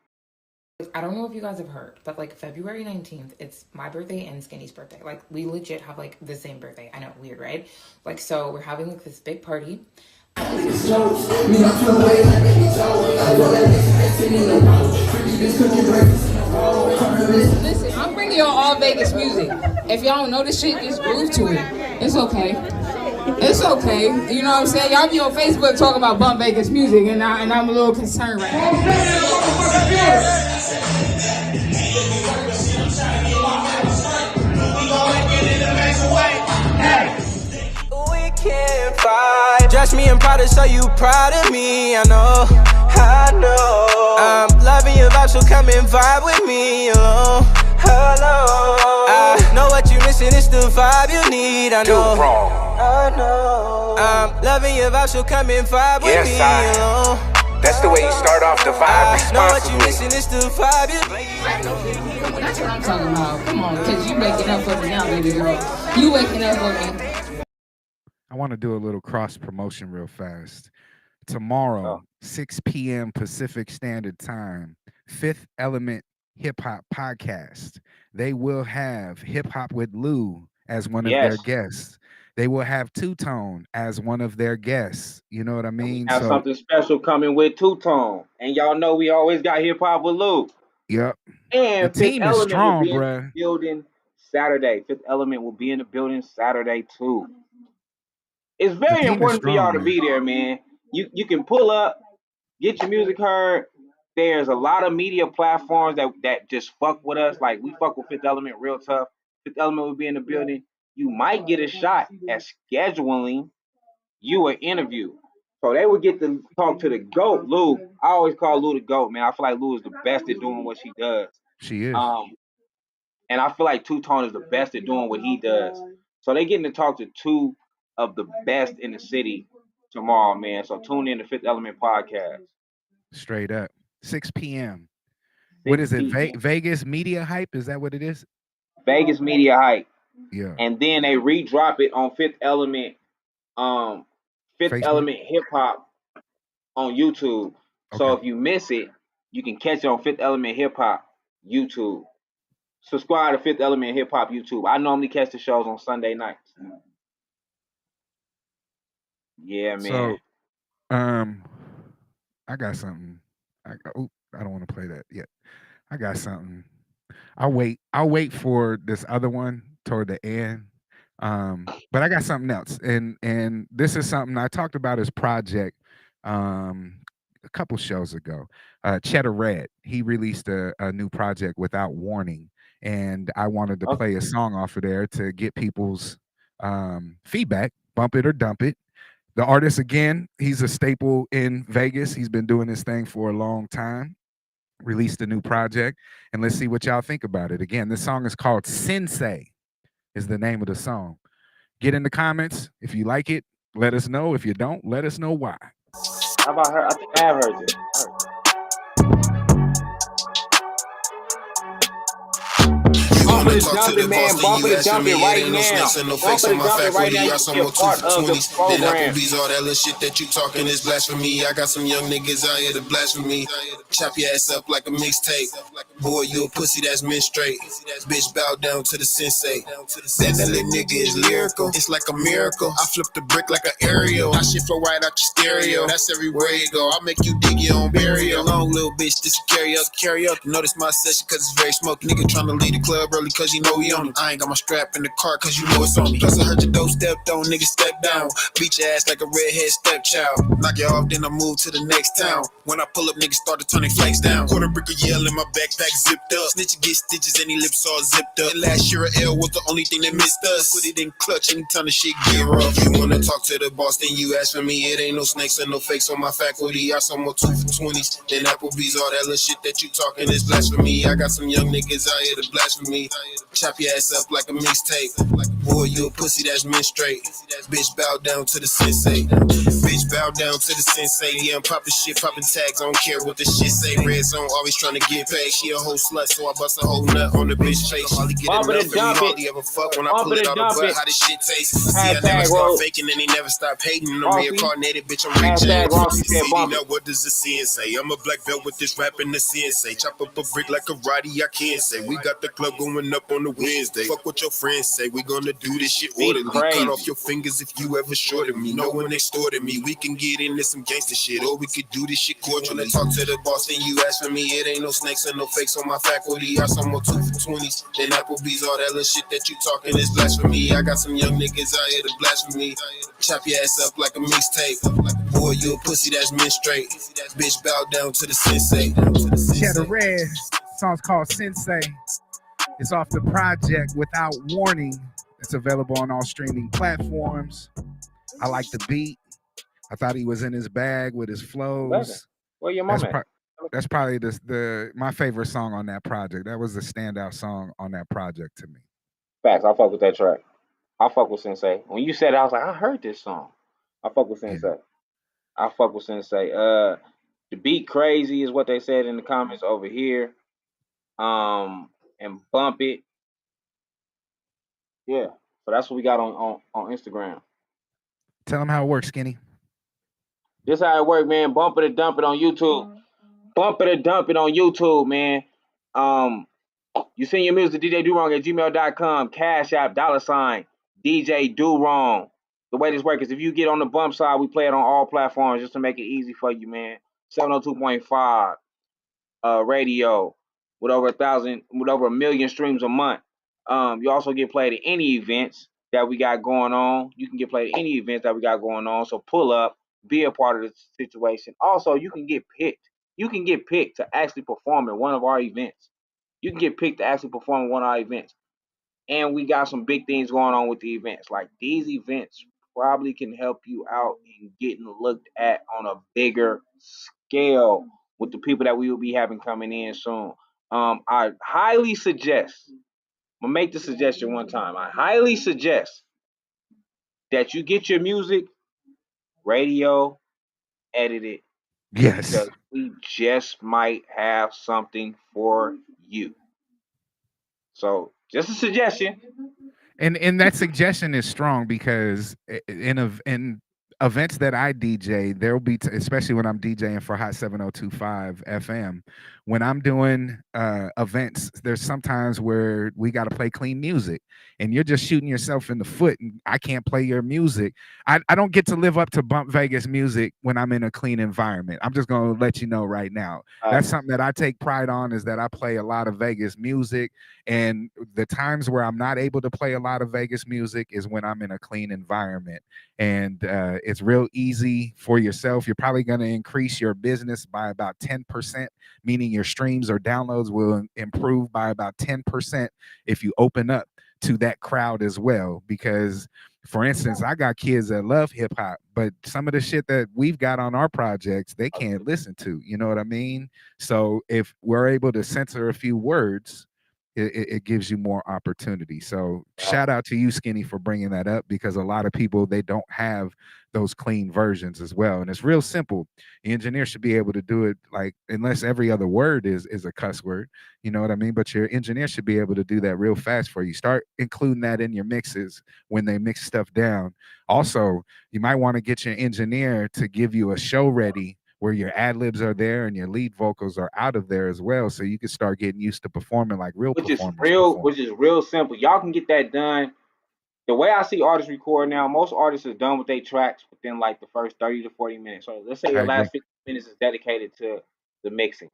I don't know if you guys have heard, but like February 19th, it's my birthday and Skinny's birthday. Like we legit have like the same birthday. I know, weird, right? Like, so we're having like this big party. Listen, I'm bringing y'all all Vegas music. If y'all don't know this shit, just groove to it. It's okay. It's okay. You know what I'm saying? Y'all be on Facebook talking about bump Vegas music, and I'm a little concerned right now. We can't fight. Dress me in pride to show you proud of me. I know. I'm loving your vibe, so come and vibe with me. Hello. I know what you missing, it's the vibe you need. I know. I know. I'm loving your vibe, so come and vibe with me. Hello. That's the way you start off the vibe responsibly. Know what you missing, it's the vibe you need. That's what I'm talking about. Come on, because you waking up for me now, baby girl. You waking up for me. I want to do a little cross promotion real fast. Tomorrow, 6 p.m. Pacific Standard Time, Fifth Element Hip Hop Podcast. They will have Hip Hop with Lou as one of their guests. They will have Two Tone as one of their guests. You know what I mean? Have something special coming with Two Tone, and y'all know we always got Hip Hop with Lou. Yep. And the team is strong, bruh. Building Saturday. Fifth Element will be in the building Saturday too. It's very important for y'all to be there, man. You can pull up, get your music heard. There's a lot of media platforms that just fuck with us. Like, we fuck with Fifth Element real tough. Fifth Element will be in the building. You might get a shot at scheduling you an interview. So they would get to talk to the GOAT, Lou. I always call Lou the GOAT, man. I feel like Lou is the best at doing what she does. She is. And I feel like Two Tone is the best at doing what he does. So they getting to talk to two of the best in the city tomorrow, man. So tune in to Fifth Element Podcast. Straight up. 6 p.m. What is it? Vegas Media Hype? Is that what it is? Vegas Media Hype. Yeah. And then they redrop it on Fifth Element, Fifth Facebook? Element Hip Hop on YouTube. So Okay. if you miss it, you can catch it on Fifth Element Hip Hop YouTube. Subscribe to Fifth Element Hip Hop YouTube. I normally catch the shows on Sunday nights. Yeah, man. So, I got something. I don't want to play that yet. I got something. I'll wait for this other one toward the end. But I got something else, and this is something I talked about his project a couple shows ago. Cheddar Red, he released a new project without warning, and I wanted to play a song off of there to get people's feedback. Bump it or dump it. The artist, again, he's a staple in Vegas. He's been doing this thing for a long time. Released a new project, and let's see what y'all think about it. Again, this song is called Sensei, is the name of the song. Get in the comments. If you like it, let us know. If you don't, let us know why. How about her? I think I have heard it. Bump it, jump it, man. Bump it, jump it right now. No face on my faculty. I some more 2 for 20s. Then Applebee's, all that little shit that you talking is blasphemy. I got some young niggas out here to blasphemy. Chop your ass up like a mixtape. Boy, you a pussy that's men straight. Bitch, bow down to the sensei. That little nigga is lyrical. It's like a miracle. I flip the brick like an aerial. I shit flow right out your stereo. That's everywhere you go. I'll make you dig your own burial. Long little bitch, this is karaoke. Notice my session cause it's very smoky. Nigga tryna leave the club early cause you know we on it. I ain't got my strap in the car cause you know it's on me. Plus I heard your dope stepped on, nigga step down. Beat your ass like a redhead stepchild. Knock you off, then I move to the next town. When I pull up, niggas start to turn their flanks down. Quarter brick of yell in my backpack zipped up. Snitch get stitches and he lips all zipped up. And last year a L was the only thing that missed us. Put it in clutch anytime the shit get rough. You wanna talk to the boss, then you ask for me. It ain't no snakes and no fakes on my faculty. I some more 2 for 20s. Then Applebee's, all that little shit that you talking is blasphemy. I got some young niggas out here to blasphemy. Chop your ass up like a mixtape. Boy, you a pussy that's men straight. Bitch, bow down to the sensei. Bitch, bow down to the sensei. Yeah, I'm popping shit, popping tags. I don't care what the shit say. Red zone, always trying to get paid. She a whole slut, so I bust a whole nut on the bitch face. Hardly get Bump enough it and and we dump hardly it. ever fuck. When I Bump pull it it and out the dump butt, it. how this shit taste. See, I never Hashtag start Rose. faking and he never stop hating. I'm Rossi. reincarnated, bitch, I'm Ray Hashtag James. Rossi said CD, bump now it. what does the CN say? I'm a black belt with this rap in the CNC. Chop up a brick like a Roddy, I can't say. We got the club going up on the Wednesday. Fuck what your friends say. We gonna do this shit orderly. crazy. Cut off your fingers if you ever shorted me. No one extorted me. We can get into some gangster shit, or we could do this shit cordially. Talk to the boss, then you ask for me. It ain't no snakes and no fakes on my faculty. I saw more 2 for 20s than Applebee's. All that little shit that you talking is blasphemy. I got some young niggas out here to blasphemy. Chop your ass up like a mixtape. Boy, you a pussy that's men straight. Bitch, bow down to the sensei. Cheddar Red. Song's called Sensei. It's off the project Without Warning. It's available on all streaming platforms. I like the beat. I thought he was in his bag with his flows. Where your mom at? That's probably my favorite song on that project. That was the standout song on that project to me. Facts. I fuck with that track. I fuck with Sensei. When you said it, I was like, I heard this song. I fuck with Sensei. I fuck with Sensei. The beat crazy is what they said in the comments over here. And bump it. Yeah. So that's what we got on Instagram. Tell them how it works, Skinny. This how it work, man. Bump it or dump it on YouTube. Bump it or dump it on YouTube, man. You send your music to DJ DoWrong at gmail.com. Cash App, $ DJ DoWrong. The way this works is if you get on the bump side, we play it on all platforms just to make it easy for you, man. 702.5 radio with over 1 million streams a month. You also get played at any events that we got going on. You can get played at any events that we got going on. So pull up, be a part of the situation. Also, you can get picked. You can get picked to actually perform at one of our events. You can get picked to actually perform at one of our events. And we got some big things going on with the events. Like these events probably can help you out in getting looked at on a bigger scale with the people that we will be having coming in soon. I highly suggest, I'm gonna make the suggestion one time. I highly suggest that you get your music radio edited. Yes. Because we just might have something for you. So just a suggestion. And that suggestion is strong because in events that I DJ, there'll be especially when I'm DJing for Hot 702.5 FM. When I'm doing events, there's sometimes where we got to play clean music, and you're just shooting yourself in the foot. And I can't play your music. I don't get to live up to Bump Vegas music when I'm in a clean environment. I'm just gonna let you know right now. That's something that I take pride on, is that I play a lot of Vegas music, and the times where I'm not able to play a lot of Vegas music is when I'm in a clean environment. And it's real easy for yourself. You're probably going to increase your business by about 10%, meaning your streams or downloads will improve by about 10% if you open up to that crowd as well. Because, for instance, I got kids that love hip hop, but some of the shit that we've got on our projects, they can't listen to. You know what I mean? So if we're able to censor a few words, it gives you more opportunity. So shout out to you, Skinny, for bringing that up, because a lot of people, they don't have those clean versions as well. And it's real simple. The engineer should be able to do it, like, unless every other word is a cuss word, you know what I mean? But your engineer should be able to do that real fast for you. Start including that in your mixes when they mix stuff down. Also, you might want to get your engineer to give you a show ready where your ad libs are there and your lead vocals are out of there as well, so you can start getting used to performing like real performers. Which is real simple. Y'all can get that done. The way I see artists record now, most artists are done with their tracks within like the first 30 to 40 minutes. So let's say your last 15 minutes is dedicated to the mixing.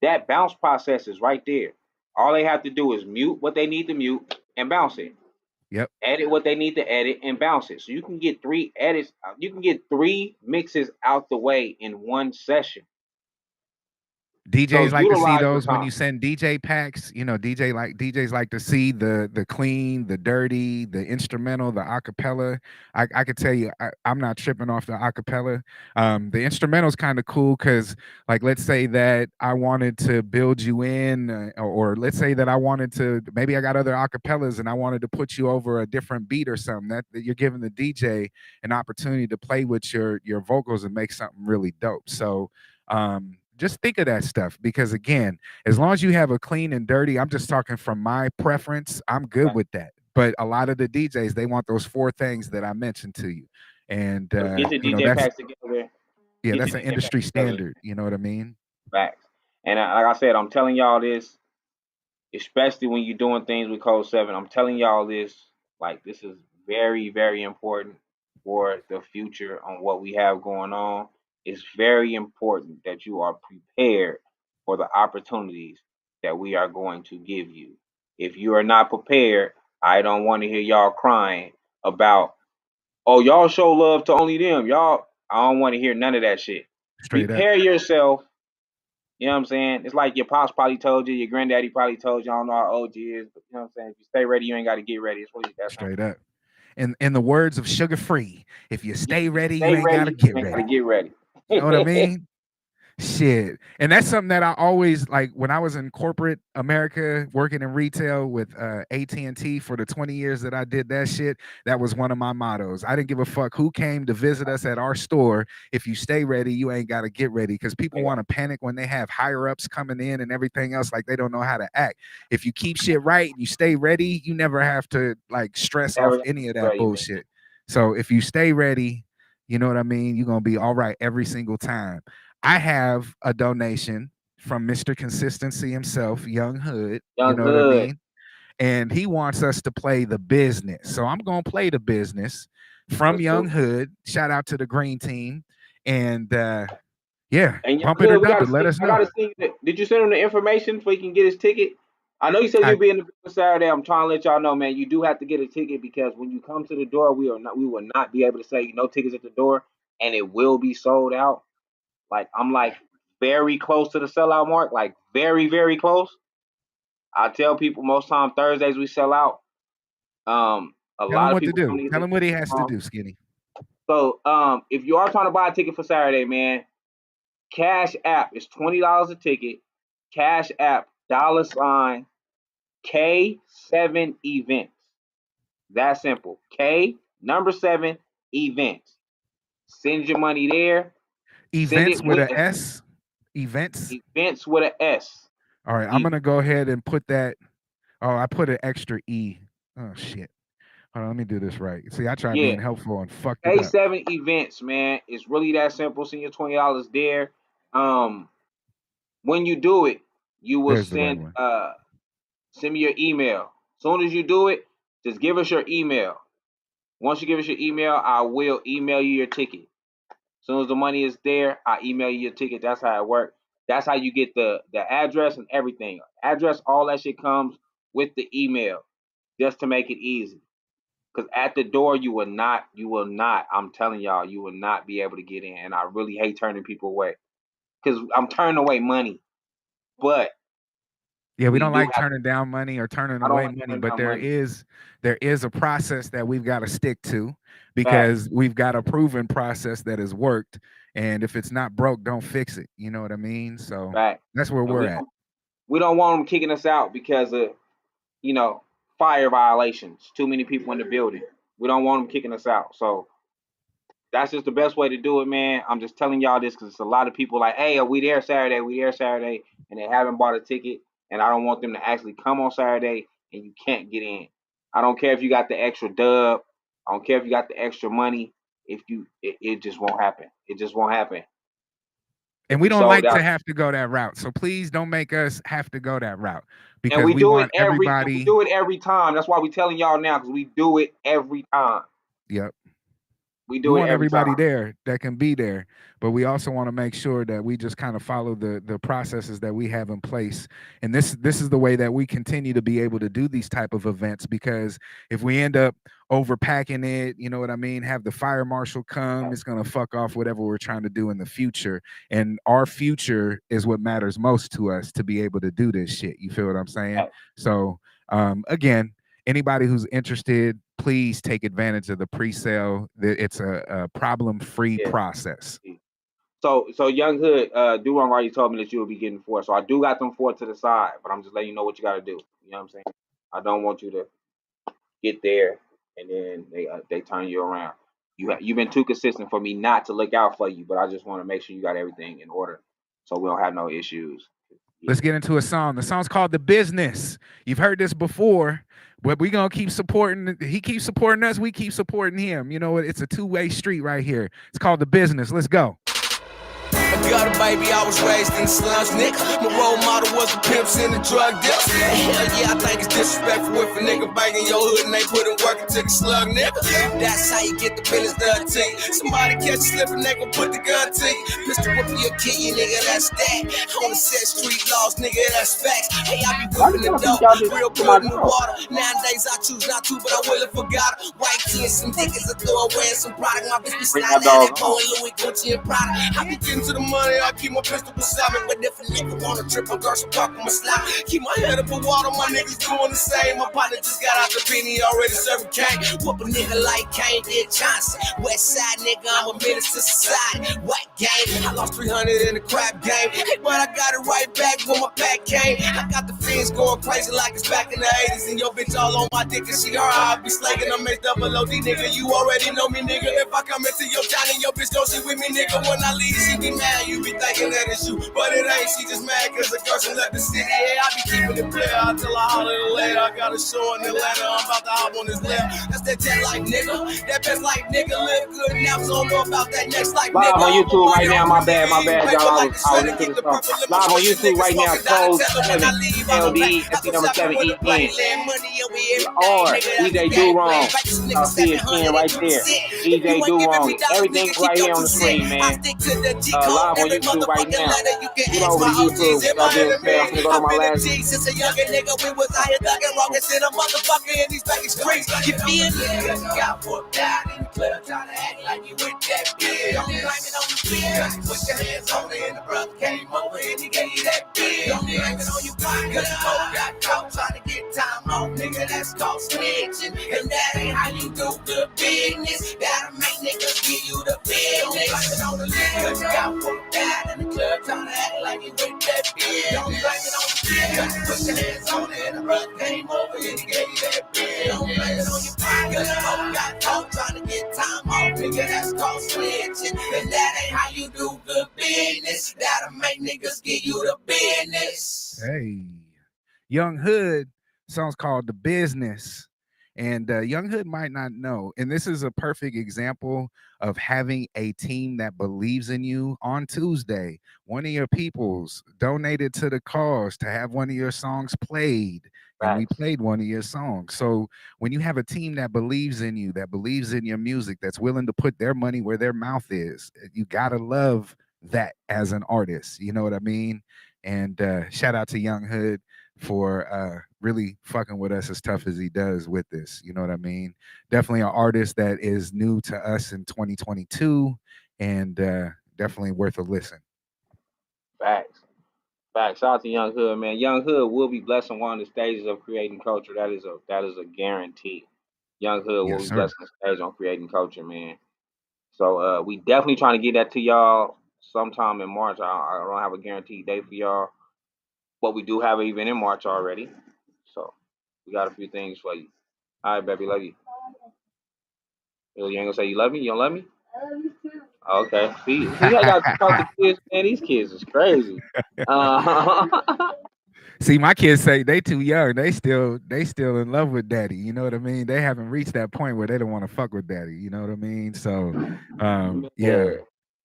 That bounce process is right there. All they have to do is mute what they need to mute and bounce it. Yep. Edit what they need to edit and bounce it. So you can get 3 edits. You can get 3 mixes out the way in one session. DJs like to see utilize your those when time. you send DJ packs. You know, DJs like to see the clean, the dirty, the instrumental, the acapella. I could tell you, I'm not tripping off the acapella. The instrumental's kind of cool because, like, let's say that I wanted to build you in, or let's say that I wanted to, maybe I got other acapellas and I wanted to put you over a different beat or something. That you're giving the DJ an opportunity to play with your vocals and make something really dope. So. Just think of that stuff because again, as long as you have a clean and dirty, I'm just talking from my preference, I'm good with that. But a lot of the DJs, they want those 4 things that I mentioned to you. And Get the you know, DJ that's packs together. yeah, Get that's your an DJ packs industry together. standard. You know what I mean? Facts. And like I said, I'm telling y'all this, especially when you're doing things with Code 7. I'm telling y'all this, like this is very, very important for the future on what we have going on. It's very important that you are prepared for the opportunities that we are going to give you. If you are not prepared, I don't want to hear y'all crying about, oh, y'all show love to only them. Y'all, I don't want to hear none of that shit. Straight up. Prepare yourself. You know what I'm saying? It's like your pops probably told you, your granddaddy probably told you. I don't know how old you is, but you know what I'm saying? If you stay ready, you ain't got to get ready. It's really that simple. Straight up. In the words of Sugar Free, if you stay ready, you Stay ain't ready, gotta get you ain't ready. gotta get ready. You know what I mean? Shit. And that's something that I always like when I was in corporate America working in retail with AT&T for the 20 years that I did that shit. That was one of my mottos. I didn't give a fuck who came to visit us at our store. If you stay ready, you ain't got to get ready because people want to panic when they have higher ups coming in and everything else like they don't know how to act. If you keep shit right and you stay ready, you never have to like stress off any of that bullshit. So if you stay ready, you know what I mean? You're going to be all right every single time. I have a donation from Mr. Consistency himself, Young Hood. Young you know Hood. what I mean? And he wants us to play the business. So I'm going to play the business from Young Hood. Shout out to the green team. And yeah, And Young bump it or Hood, dump it. Let us know. Did you send him the information so he can get his ticket? I know you said you'll be in the building Saturday. I'm trying to let y'all know, man. You do have to get a ticket because when you come to the door, we will not be able to say no tickets at the door, and it will be sold out. Like I'm like very close to the sellout mark, like very, very close. I tell people most time Thursdays we sell out. A Tell lot him of what to people do. Tell him what he has to do, Skinny. So if you are trying to buy a ticket for Saturday, man, Cash App is $20 a ticket. Cash App $ K7 events. That simple. K7 events. Send your money there. Events with an S. Events. Events with an S. All right, I'm gonna go ahead and put that. Oh, I put an extra E. Oh shit. Hold on, let me do this right. See, I tried being helpful and fucked it up. K7 events, man. It's really that simple. Send your $20 there. When you do it, you will There's the right one. send me your email. As soon as you do it, just give us your email. Once you give us your email, I will email you your ticket. As soon as the money is there, I email you your ticket. That's how it works. That's how you get the address and everything. Address, all that shit comes with the email, just to make it easy. Because at the door, you will not, I'm telling y'all, you will not be able to get in. And I really hate turning people away. Because I'm turning away money. But yeah, we don't like turning down money or turning away money, but there money. is a process that we've got to stick to because we've got a proven process that has worked. And if it's not broke, don't fix it. You know what I mean? So that's where we're at. We don't want them kicking us out because of, fire violations. Too many people in the building. We don't want them kicking us out. So that's just the best way to do it, man. I'm just telling y'all this because it's a lot of people like, hey, are we there Saturday? And they haven't bought a ticket. And I don't want them to actually come on Saturday and you can't get in. I don't care if you got the extra dub. I don't care if you got the extra money. It just won't happen. It just won't happen. And we don't like to have to go that route. So please don't make us have to go that route. Because we want everybody. We do it every time. That's why we're telling y'all now, because we do it every time. Yep. We do it want every everybody time. there that can be there, but we also want to make sure that we just kind of follow the processes that we have in place. And this is the way that we continue to be able to do these type of events, because if we end up overpacking it, you know what I mean, have the fire marshal come, it's going to fuck off whatever we're trying to do in the future. And our future is what matters most to us, to be able to do this shit. You feel what I'm saying? So again, anybody who's interested, please take advantage of the pre-sale. It's a problem-free process. So Young Hood, DoWrong already told me that you will be getting 4. So I do got them 4 to the side, but I'm just letting you know what you got to do. You know what I'm saying? I don't want you to get there and then they turn you around. You've been too consistent for me not to look out for you, but I just want to make sure you got everything in order so we don't have no issues. Let's get into a song. The song's called The Business. You've heard this before, but we're going to keep supporting. He keeps supporting us. We keep supporting him. You know, it's a two-way street right here. It's called The Business. Let's go. I got a baby, I was raised in the slums, nigga. My role model was the pimps and the drug dealers. Hell yeah, I think it's disrespectful if a nigga banging your hood and they put in work and took a slug, nigga. That's how you get the business done to you. Somebody catch you slipping, they gon' put the gun to you. Mr. Whip your kid, you nigga, that's that. On the set, street laws, nigga, that's facts. Hey, I be whipping the dope, real good in the water. Nowadays I choose not to, but I will if I got her. White kids, some niggas, I throw away some product. My bitch be sliding down that boy, Louis, Gucci, and Prada. I be getting to the money, I keep my pistol beside me. But if a nigga wanna trip a girl, so park on my slide. Keep my head up in water, my niggas doing the same. My partner just got out the beanie, already serving cane. Whoop a nigga like Kane did Johnson. West side nigga, I'm a menace to society. White game, I lost 300 in the crap game. Hey, but I got it right back when my pack came. I got the fiends going crazy like it's back in the 80s. And your bitch all on my dick and she heard how I be slagging. I'm double-OD, nigga, you already know me, nigga. If I come into your town and your bitch don't shit with me, nigga, when I leave, she be mad. You be thinking that it's you, but it ain't. She just mad cause the girl she left the city. Yeah, I be keeping it clear until I holler at her later. I got a show in Atlanta, I'm about to hop on this left. That's that jet like nigga, that best like nigga. Live good now, so know about that next like nigga. Live on YouTube right now, my bad, y'all. I was into the song. Live on YouTube right now, Code 7, LD, SP number 7, EN. Or DJ DoWrong, see his skin right there. DJ DoWrong, everything's right here on the screen, man. Live on YouTube right now. Get over to YouTube. Y'all did it. I'm gonna go to my last. Since a younger nigga, we was out here thugging wrong and shit. A motherfucker in these fucking streets. You feel me? Got whooped out in the club, trying to act like you with that bill. Don't blame it on the bill. Put your hands on it, and the brother came over and he gave you that bill. Don't blame it on your pocket. Cause the hoe got caught trying to get time off, nigga. That's called snitching. And that ain't how you do the business. That'll make niggas give you the business. Don't blame it on the liquor. Got whooped out in the club, trying to act like you with that bill. Don't blame it on the bill. Put your hands on it, and the brother came over and he gave you that bill. Don't blame it on your pocket. Cause the hoe got caught trying to get time off, nigga. That's called snitching. And that ain't how you do the business. That'll make niggas give you the business. Hey, Young Hood, song's called The Business. And Young Hood might not know. And this is a perfect example of having a team that believes in you. On Tuesday, one of your peoples donated to the cause to have one of your songs played. And we played one of your songs. So when you have a team that believes in you, that believes in your music, that's willing to put their money where their mouth is, you gotta love that as an artist. You know what I mean? And shout out to Young Hood for really fucking with us as tough as he does with this. You know what I mean? Definitely an artist that is new to us in 2022 and definitely worth a listen. Facts. Shout out to Young Hood, man. Young Hood will be blessed on one of the stages of creating culture. That is a guarantee. Young Hood will be blessed on the stage on creating culture, man. So we definitely trying to get that to y'all sometime in March. I don't have a guaranteed date for y'all, but we do have an event in March already. So we got a few things for you. All right, baby, love you. You ain't gonna say you love me? You don't love me? I love you too. Okay. See, I got to talk to kids, man. These kids is crazy. See, my kids say they too young. They still in love with daddy. You know what I mean? They haven't reached that point where they don't want to fuck with daddy. You know what I mean? So, yeah,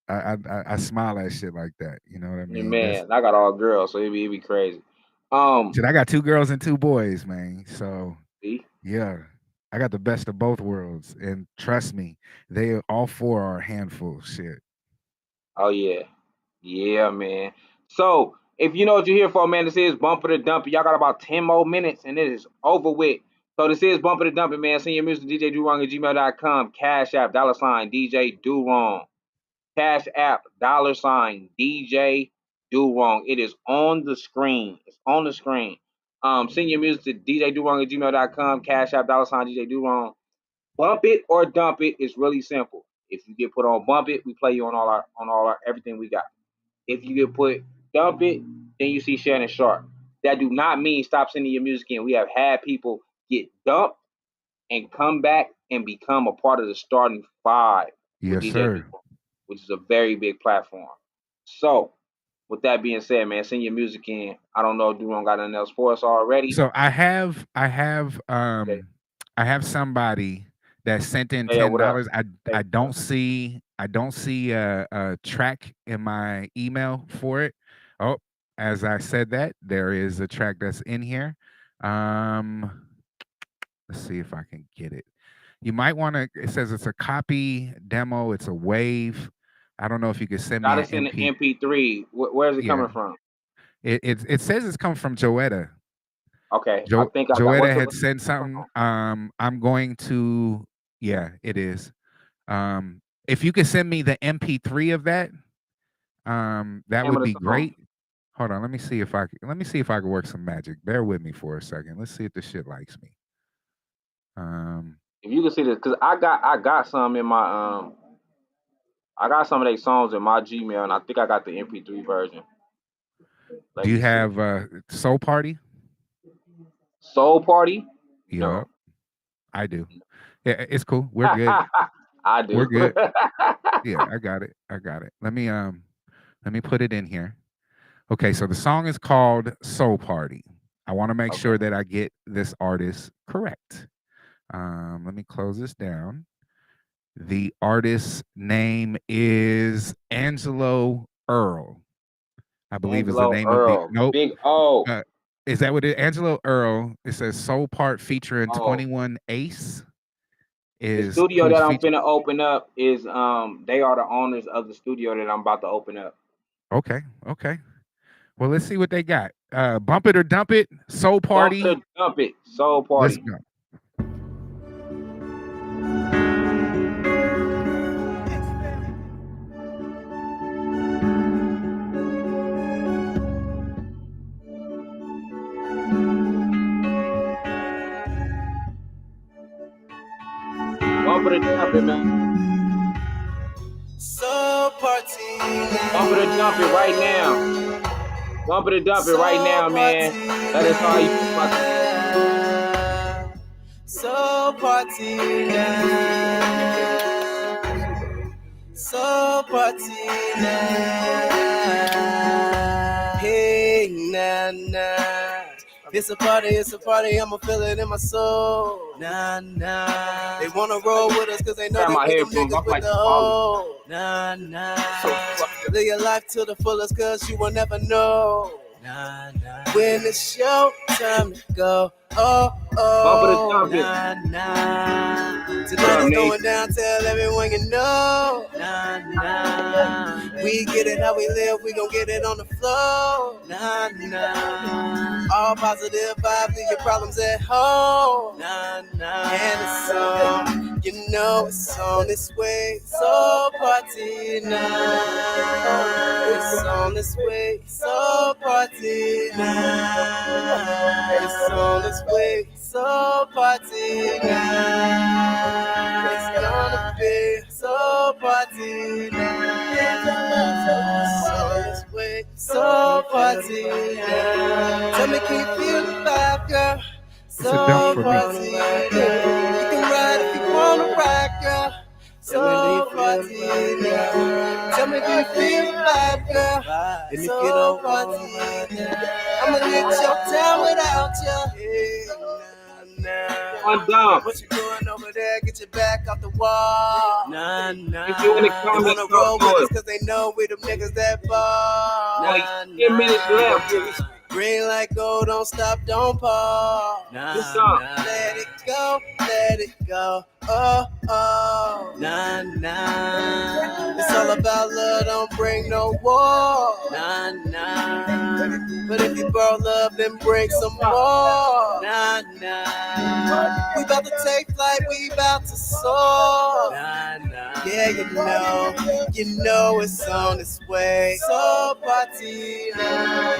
I smile at shit like that. You know what I mean? Man, I got all girls, so it'd be crazy. Shit, I got 2 girls and 2 boys, man. So, see? Yeah. I got the best of both worlds, and trust me, they all four are a handful. Shit. Oh yeah, yeah, man. So if you know what you're here for, man, this is Bumper to Dump It. Y'all got about 10 more minutes, and it is over with. So this is Bumper to Dump It, man. Send your music to DJ DoWrong at gmail.com. Cash App, $ DJ DoWrong. Cash App, $ DJ DoWrong. It is on the screen. It's on the screen. Send your music to DJ DoWrong at gmail.com. Cash App, $ DJ DoWrong. Bump it or dump it is really simple. If you get put on bump it, we play you on all our everything we got. If you get put dump it, then you see Shannon Sharp. That do not mean stop sending your music in. We have had people get dumped and come back and become a part of the starting five with Yes, DJ sir. DoWrong, which is a very big platform. So, with that being said, man, send your music in. I don't know if DoWrong got anything else for us already. So I have somebody that sent in Yeah, what up? $10. I don't see a track in my email for it. Oh, as I said that, there is a track that's in here. Let's see if I can get it. You might want to. It says it's a copy demo. It's a wave. I don't know if you could send me Gotta an send MP. an MP3. Where's it Yeah. coming from? It says it's coming from Joetta. Okay, I think I got Joetta what's had the- sent something. I'm going to. Yeah, it is. If you could send me the MP3 of that, that Name of would the be song. great. Hold on, let me see if I can work some magic. Bear with me for a second. Let's see if this shit likes me. If you can see this, because I got some in my I got some of their songs in my Gmail, and I think I got the MP3 version. Do you have Soul Party? Soul Party? Yeah, I do. Yeah, it's cool. We're good. I do. We're good. Yeah, I got it. Let me put it in here. Okay, so the song is called Soul Party. I want to make sure that I get this artist correct. Let me close this down. The artist's name is Angelo Earl. I believe Angelo is the name Earl. of the nope. Big O. Is that what it is? Angelo Earl. It says Soul Part featuring Oh. 21 Ace. The Is studio who's that I'm featured- finna open up is they are the owners of the studio that I'm about to open up. Okay. Well, let's see what they got. Bump it or dump it. Soul Party. Bump it, dump it. Soul Let's Party. go. Bump it or dump it, man. So party Bump it or dump it right now. Bump it or dump it right now, man. That is how you feel about it. So party now. So party now. Hey, nah, nah. It's a party, I'ma feel it in my soul. Nah, nah. They wanna roll with us cause they know Got they my get them headphones. niggas I'm with like the hoe. Nah, nah. Live your life to the fullest cause you will never know. Nah, nah. When it's your time to go. Oh, Bump it or nah, dump it. nah. What Tonight up, is Nate? going down, tell everyone you know. Nah, nah. We get it how we live, we gon' get it on the floor. Nah, nah. All positive vibes, leave your problems at home. Nah, nah. And it's on, you know it's on this way. So party now. It's on this way. So party now. It's on this way. So party now. It's gonna be so party now. So this way. So party now. Tell me, can you feel the vibe, girl? It's a dump for me. Party now. You can ride if you wanna ride, girl. So party now. Tell me, do you feel the vibe, girl? And if you don't party now, I'ma hit your town without you. Hey, nah. One dump. What you doing over there? Get your back off the wall. Nah, nah. If you in the They comments, wanna roll talk with to us cause they know we the niggas that ball. Like 10 minutes left. Green like gold, don't stop, don't pause. Nah, let it go, let it go. Oh, oh, nah, nah. It's all about love, don't bring no war. Nah, nah. But if you borrow love, then bring some more. Nah, nah. We about to take flight, we about to soar. Nah, nah. Yeah, you know it's on its way. So party now.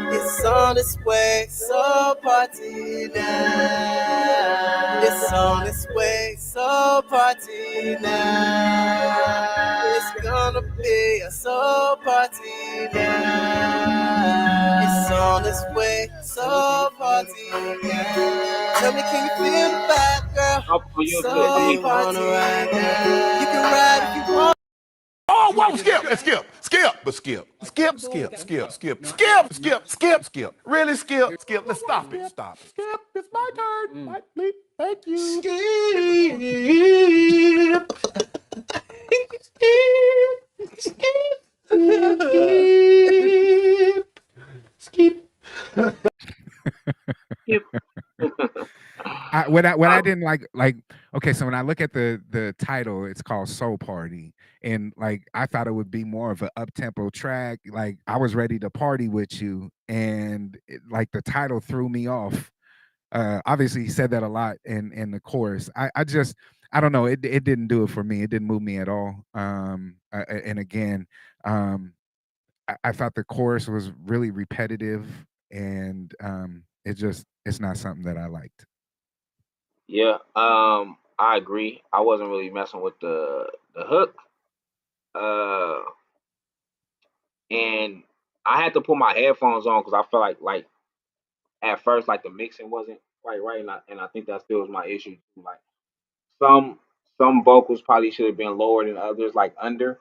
It's on its way. So party now. It's on its way. So party now. It's gonna be a soul party now. It's on its way. So party now. Tell me, can you feel the vibe, girl? So you wanna ride now? You can ride if you want. Oh, whoa, skip. Really skip. Let's stop it. Skip, it's my turn. My please. Thank you. Skip. What I didn't like okay, so when I look at the title, it's called Soul Party, and like I thought it would be more of an up tempo track. Like I was ready to party with you, and like the title threw me off. Obviously, he said that a lot in the chorus. I don't know. It didn't do it for me. It didn't move me at all. And again, I thought the chorus was really repetitive, and it's not something that I liked. Yeah, I agree. I wasn't really messing with the hook. And I had to put my headphones on because I felt like at first like the mixing wasn't quite right, and I think that still was my issue. Like some some vocals probably should have been lower than others, like under.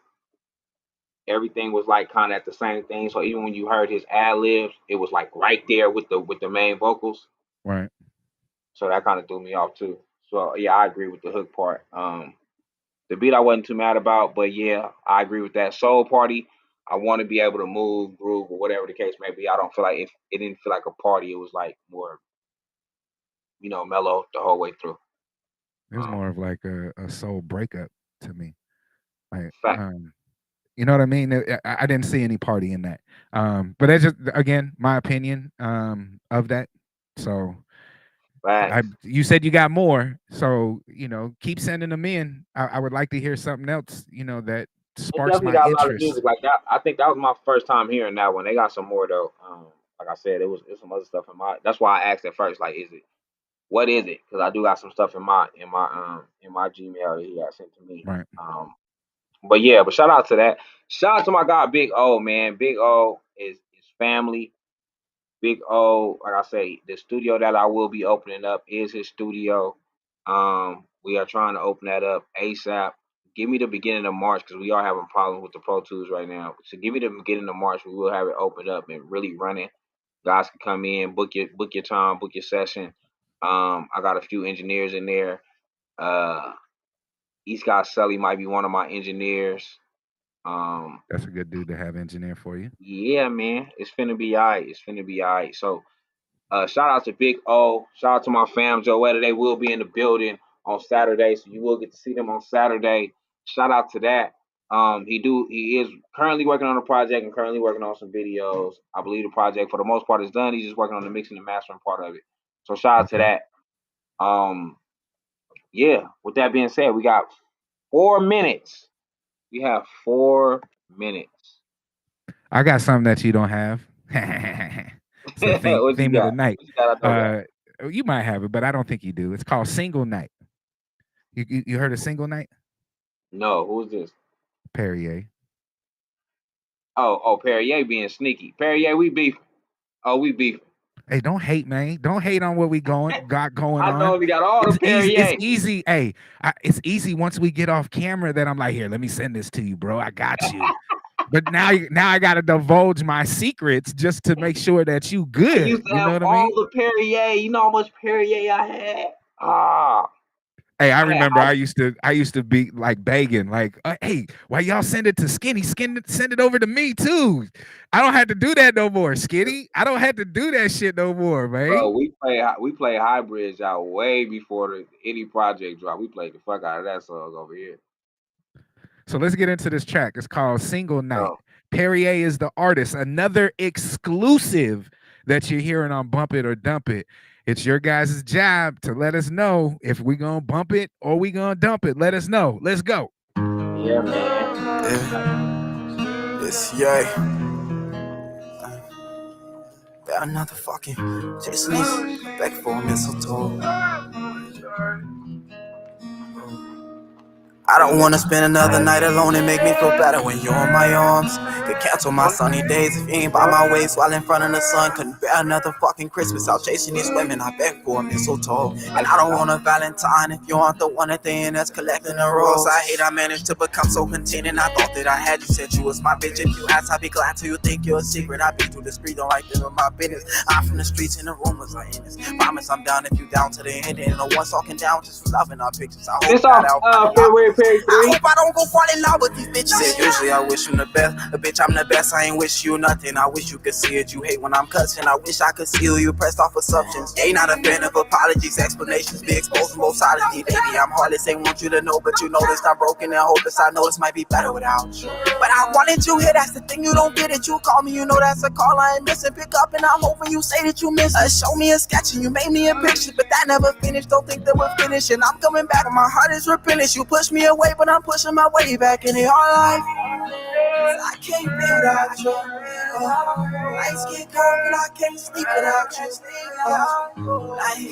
Everything was like kind of at the same thing. So even when you heard his ad libs, it was like right there with the main vocals. Right. So that kind of threw me off too. So yeah, I agree with the hook part. The beat I wasn't too mad about, but yeah, I agree with that. Soul Party, I want to be able to move, groove, or whatever the case may be. I don't feel like it didn't feel like a party. It was like more, mellow the whole way through. It was more of like a soul breakup to me. Like, Fact. you know what I mean? I didn't see any party in that. But that's just again my opinion of that. So you said you got more, so keep sending them in. I would like to hear something else, that They sparks definitely my got a lot of interest. music like that. I think that was my first time hearing that one. They got some more though. Like I said, it's some other stuff in my. That's why I asked at first, like, what is it? Because I do got some stuff in my Gmail that he got sent to me. Right. But shout out to that. Shout out to my guy Big O, man. Big O is family. Big O, like I say, the studio that I will be opening up is his studio. We are trying to open that up ASAP. Give me the beginning of March because we are having problems with the Pro Tools right now. So give me the beginning of March. We will have it opened up and really running. Guys can come in, book your time, book your session. I got a few engineers in there. East Scott Sully might be one of my engineers. That's a good dude to have engineer for you. Yeah, man, it's finna be alright. It's finna be alright. So, shout out to Big O. Shout out to my fam, Joe Weather. They will be in the building on Saturday, so you will get to see them on Saturday. Shout out to that. He is currently working on a project and currently working on some videos. I believe the project for the most part is done. He's just working on the mixing and mastering part of it. So shout out to that. Yeah. With that being said, we got 4 minutes. We have 4 minutes. I got something that you don't have. It's the theme of the night. You might have it, but I don't think you do. It's called Single Night. You heard of Single Night? No, who's this? Perrier. Oh, Perrier being sneaky. Perrier, we beefing. Oh, we beefing. Hey, don't hate, man. Don't hate on what we got going on. I know we got all the Perrier. It's easy. Hey, it's easy once we get off camera that I'm like, here, let me send this to you, bro. I got you. But now I got to divulge my secrets just to make sure that you good. I used to have all the Perrier. You know how much Perrier I had? Hey, I Man, remember I used to be like begging, like, hey, why y'all send it to Skinny? Send it over to me too. I don't have to do that no more, Skinny. I don't have to do that shit no more, man. bro, we play hybrids out way before any project drop. We played the fuck out of that song over here. So let's get into this track. It's called Single Night. Oh. Perrier is the artist. Another exclusive that you're hearing on Bump It or Dump It. It's your guys' job to let us know if we gonna bump it or we gonna dump it. Let us know. Let's go. Yeah, man. It's yay. Another fucking Jason is back for mistletoe. I don't wanna spend another night alone and make me feel better when you're in my arms. Could cancel my sunny days if you ain't by my waist while in front of the sun. Couldn't bear another fucking Christmas out chasing these women. I beg for a mistletoe. And I don't want a Valentine if you aren't the one at the end that's collecting the rose. I hate I managed to become so content and I thought that I had you. Said you was my bitch. If you ask, I'd be glad to. You think you're a secret. I've been too discreet, don't like them in my business. I'm from the streets and the rumors are in this. Promise I'm down if you down to the end. And no one's talking down just for loving our pictures. I hope This that off February Perry 3. I hope I don't go fall in love with these bitches. Said usually I wish you the best, but bitch I'm the best. I ain't wish you nothing. I wish you could see it. You hate when I'm cussing. I wish I could seal you pressed off assumptions. Ain't not a fan of apologies, explanations. Be exposed on both sides of me, baby. I'm heartless, ain't want you to know, but you noticed I'm broken and hopeless. I know this might be better without you, but I wanted you here. That's the thing, you don't get it. You call me, you know that's a call I ain't missing. Pick up and I'm hoping you say that you miss it. Show me a sketch and you made me a picture, but that never finished. Don't think that we're finished, and I'm coming back and my heart is replenished. You push me away, but I'm pushing my way back in your life. I can't be without you. Lights get cold and I can't sleep without you. Like,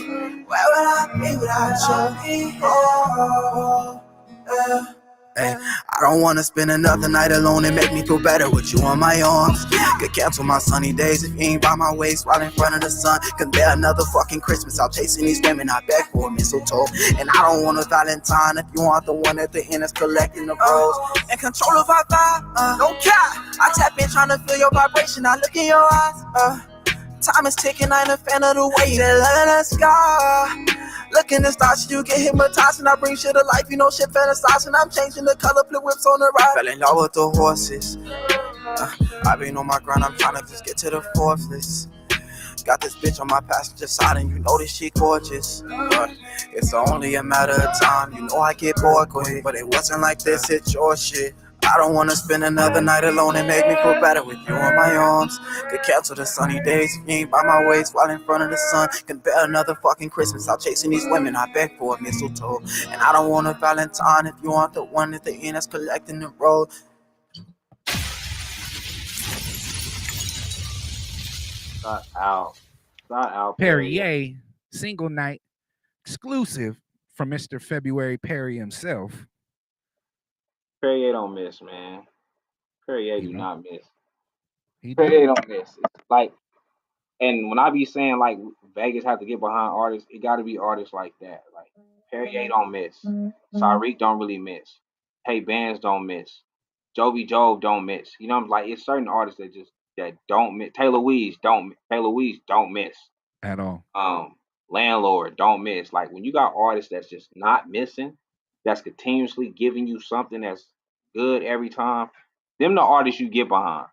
where would I be without you? Hey, I don't wanna spend another night alone and make me feel better with you on my arms. Could cancel my sunny days if you ain't by my waist while in front of the sun. Could bear another fucking Christmas out chasing these women. I beg for a mistletoe. And I don't want a Valentine if you aren't the one at the end that's collecting the rose. In control of our vibe, no cap. I tap in trying to feel your vibration. I look in your eyes. Time is ticking, I ain't a fan of the way that let us go. Looking at stars, you get hypnotized, and I bring shit to life. You know shit fantasizing. I'm changing the color, flip whips on the ride. Fell in love with the horses. I been on my grind, I'm trying to just get to the fourth list. Got this bitch on my passenger side, and you know that she gorgeous. It's only a matter of time. You know I get bored quick, but it wasn't like this. It's your shit. I don't wanna spend another night alone and make me feel better with you in my arms. Could cancel the sunny days if you ain't by my waist while in front of the sun. Can bear another fucking Christmas out chasing these women. I beg for a mistletoe. And I don't want a Valentine if you aren't the one at the end that's collecting the road. Not out. Perrier, Single Night, exclusive from Mr. February Perry himself. Perrier don't miss, man. Perrier do not miss. He Perrier don't miss. It's like, and when I be saying like Vegas have to get behind artists, it got to be artists like that. Like Perrier don't miss. Tyreek don't really miss. Hey Bands don't miss. Jovi Job don't miss. You know, like it's certain artists that don't miss. Taylor Weeds don't miss at all. Landlord don't miss. Like when you got artists that's just not missing, that's continuously giving you something that's good every time. Them the artists you get behind.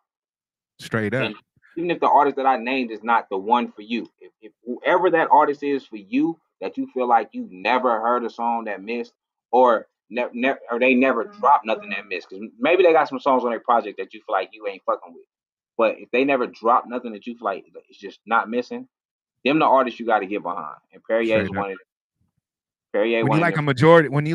Straight up. And even if the artist that I named is not the one for you, if whoever that artist is for you, that you feel like you never heard a song that missed, or or they never dropped nothing that missed, because maybe they got some songs on their project that you feel like you ain't fucking with, but if they never dropped nothing that you feel like it's just not missing, them the artists you got to get behind. And Perrier is one of them. Perrier when you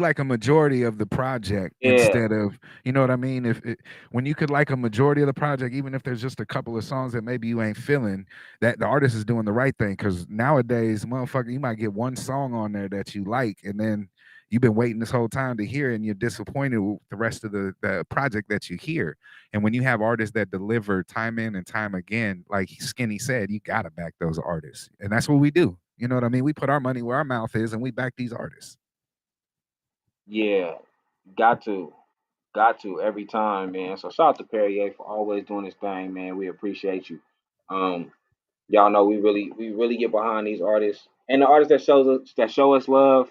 like a majority of the project instead of, you know what I mean? When you could like a majority of the project, even if there's just a couple of songs that maybe you ain't feeling, that the artist is doing the right thing. Because nowadays, motherfucker, you might get one song on there that you like, and then you've been waiting this whole time to hear it, and you're disappointed with the rest of the project that you hear. And when you have artists that deliver time in and time again, like Skinny said, you gotta back those artists, and that's what we do. You know what I mean? We put our money where our mouth is, and we back these artists. Yeah, got to every time, man. So shout out to Perrier for always doing his thing, man. We appreciate you. Y'all know we really get behind these artists, and the artists that show us love.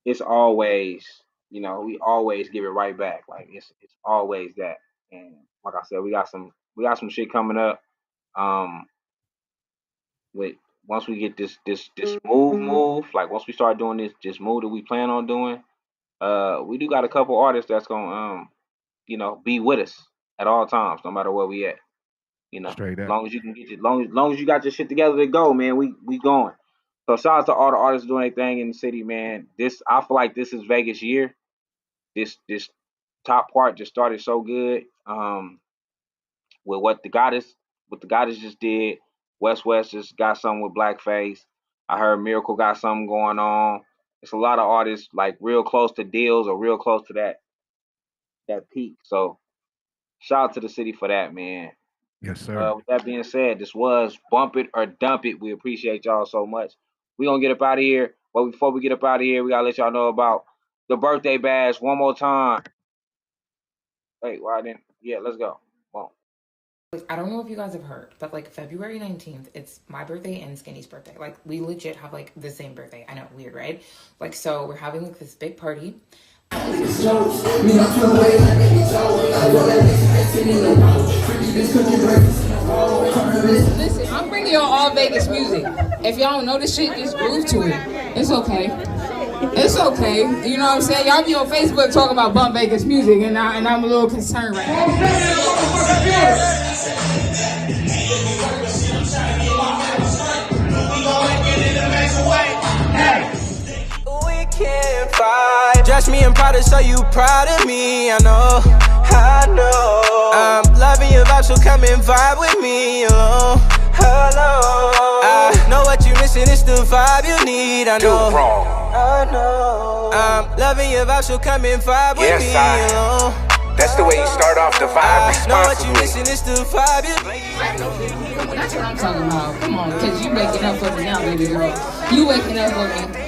it's always, you know, we always give it right back. Like it's always that. And like I said, we got some shit coming up. With once we get this move, like once we start doing this move that we plan on doing, we do got a couple artists that's gonna you know, be with us at all times, no matter where we at. You know, Straight as up. long as you can get it, long as you got your shit together to go, man, we going. So shout out to all the artists doing their thing in the city, man. I feel like this is Vegas year. This top part just started so good. With what the goddess just did. West just got something with Blackface. I heard Miracle got something going on. It's a lot of artists like real close to deals or real close to that peak. So shout out to the city for that, man. Yes, sir. With that being said, this was Bump It or Dump It. We appreciate y'all so much. We gonna get up out of here. But before we get up out of here, we gotta let y'all know about the birthday bash one more time. Wait, why didn't? Yeah, let's go. Well, I don't know if you guys have heard, but like February 19th, it's my birthday and Skinny's birthday. Like we legit have like the same birthday. I know, weird, right? Like so we're having like this big party. Listen, I'm bringing y'all all Vegas music. If y'all don't know this shit, just groove to it. It's okay. It's okay. You know what I'm saying? Y'all be on Facebook talking about bump Vegas music, and I'm a little concerned right now. We can't fight. Dress me in Prada, so you proud of me. I know. I'm loving your vibe, so come and vibe with me. Hello. I know what you missing, it's the vibe you need. I know. I know. I'm loving your vibe, so come and vibe with me. Hello. That's the way you start off the vibe responsibly. Know what you missing, it's the vibe you need. That's what I'm talking about. Come on, because you waking up for me now, baby girl. You waking up for me.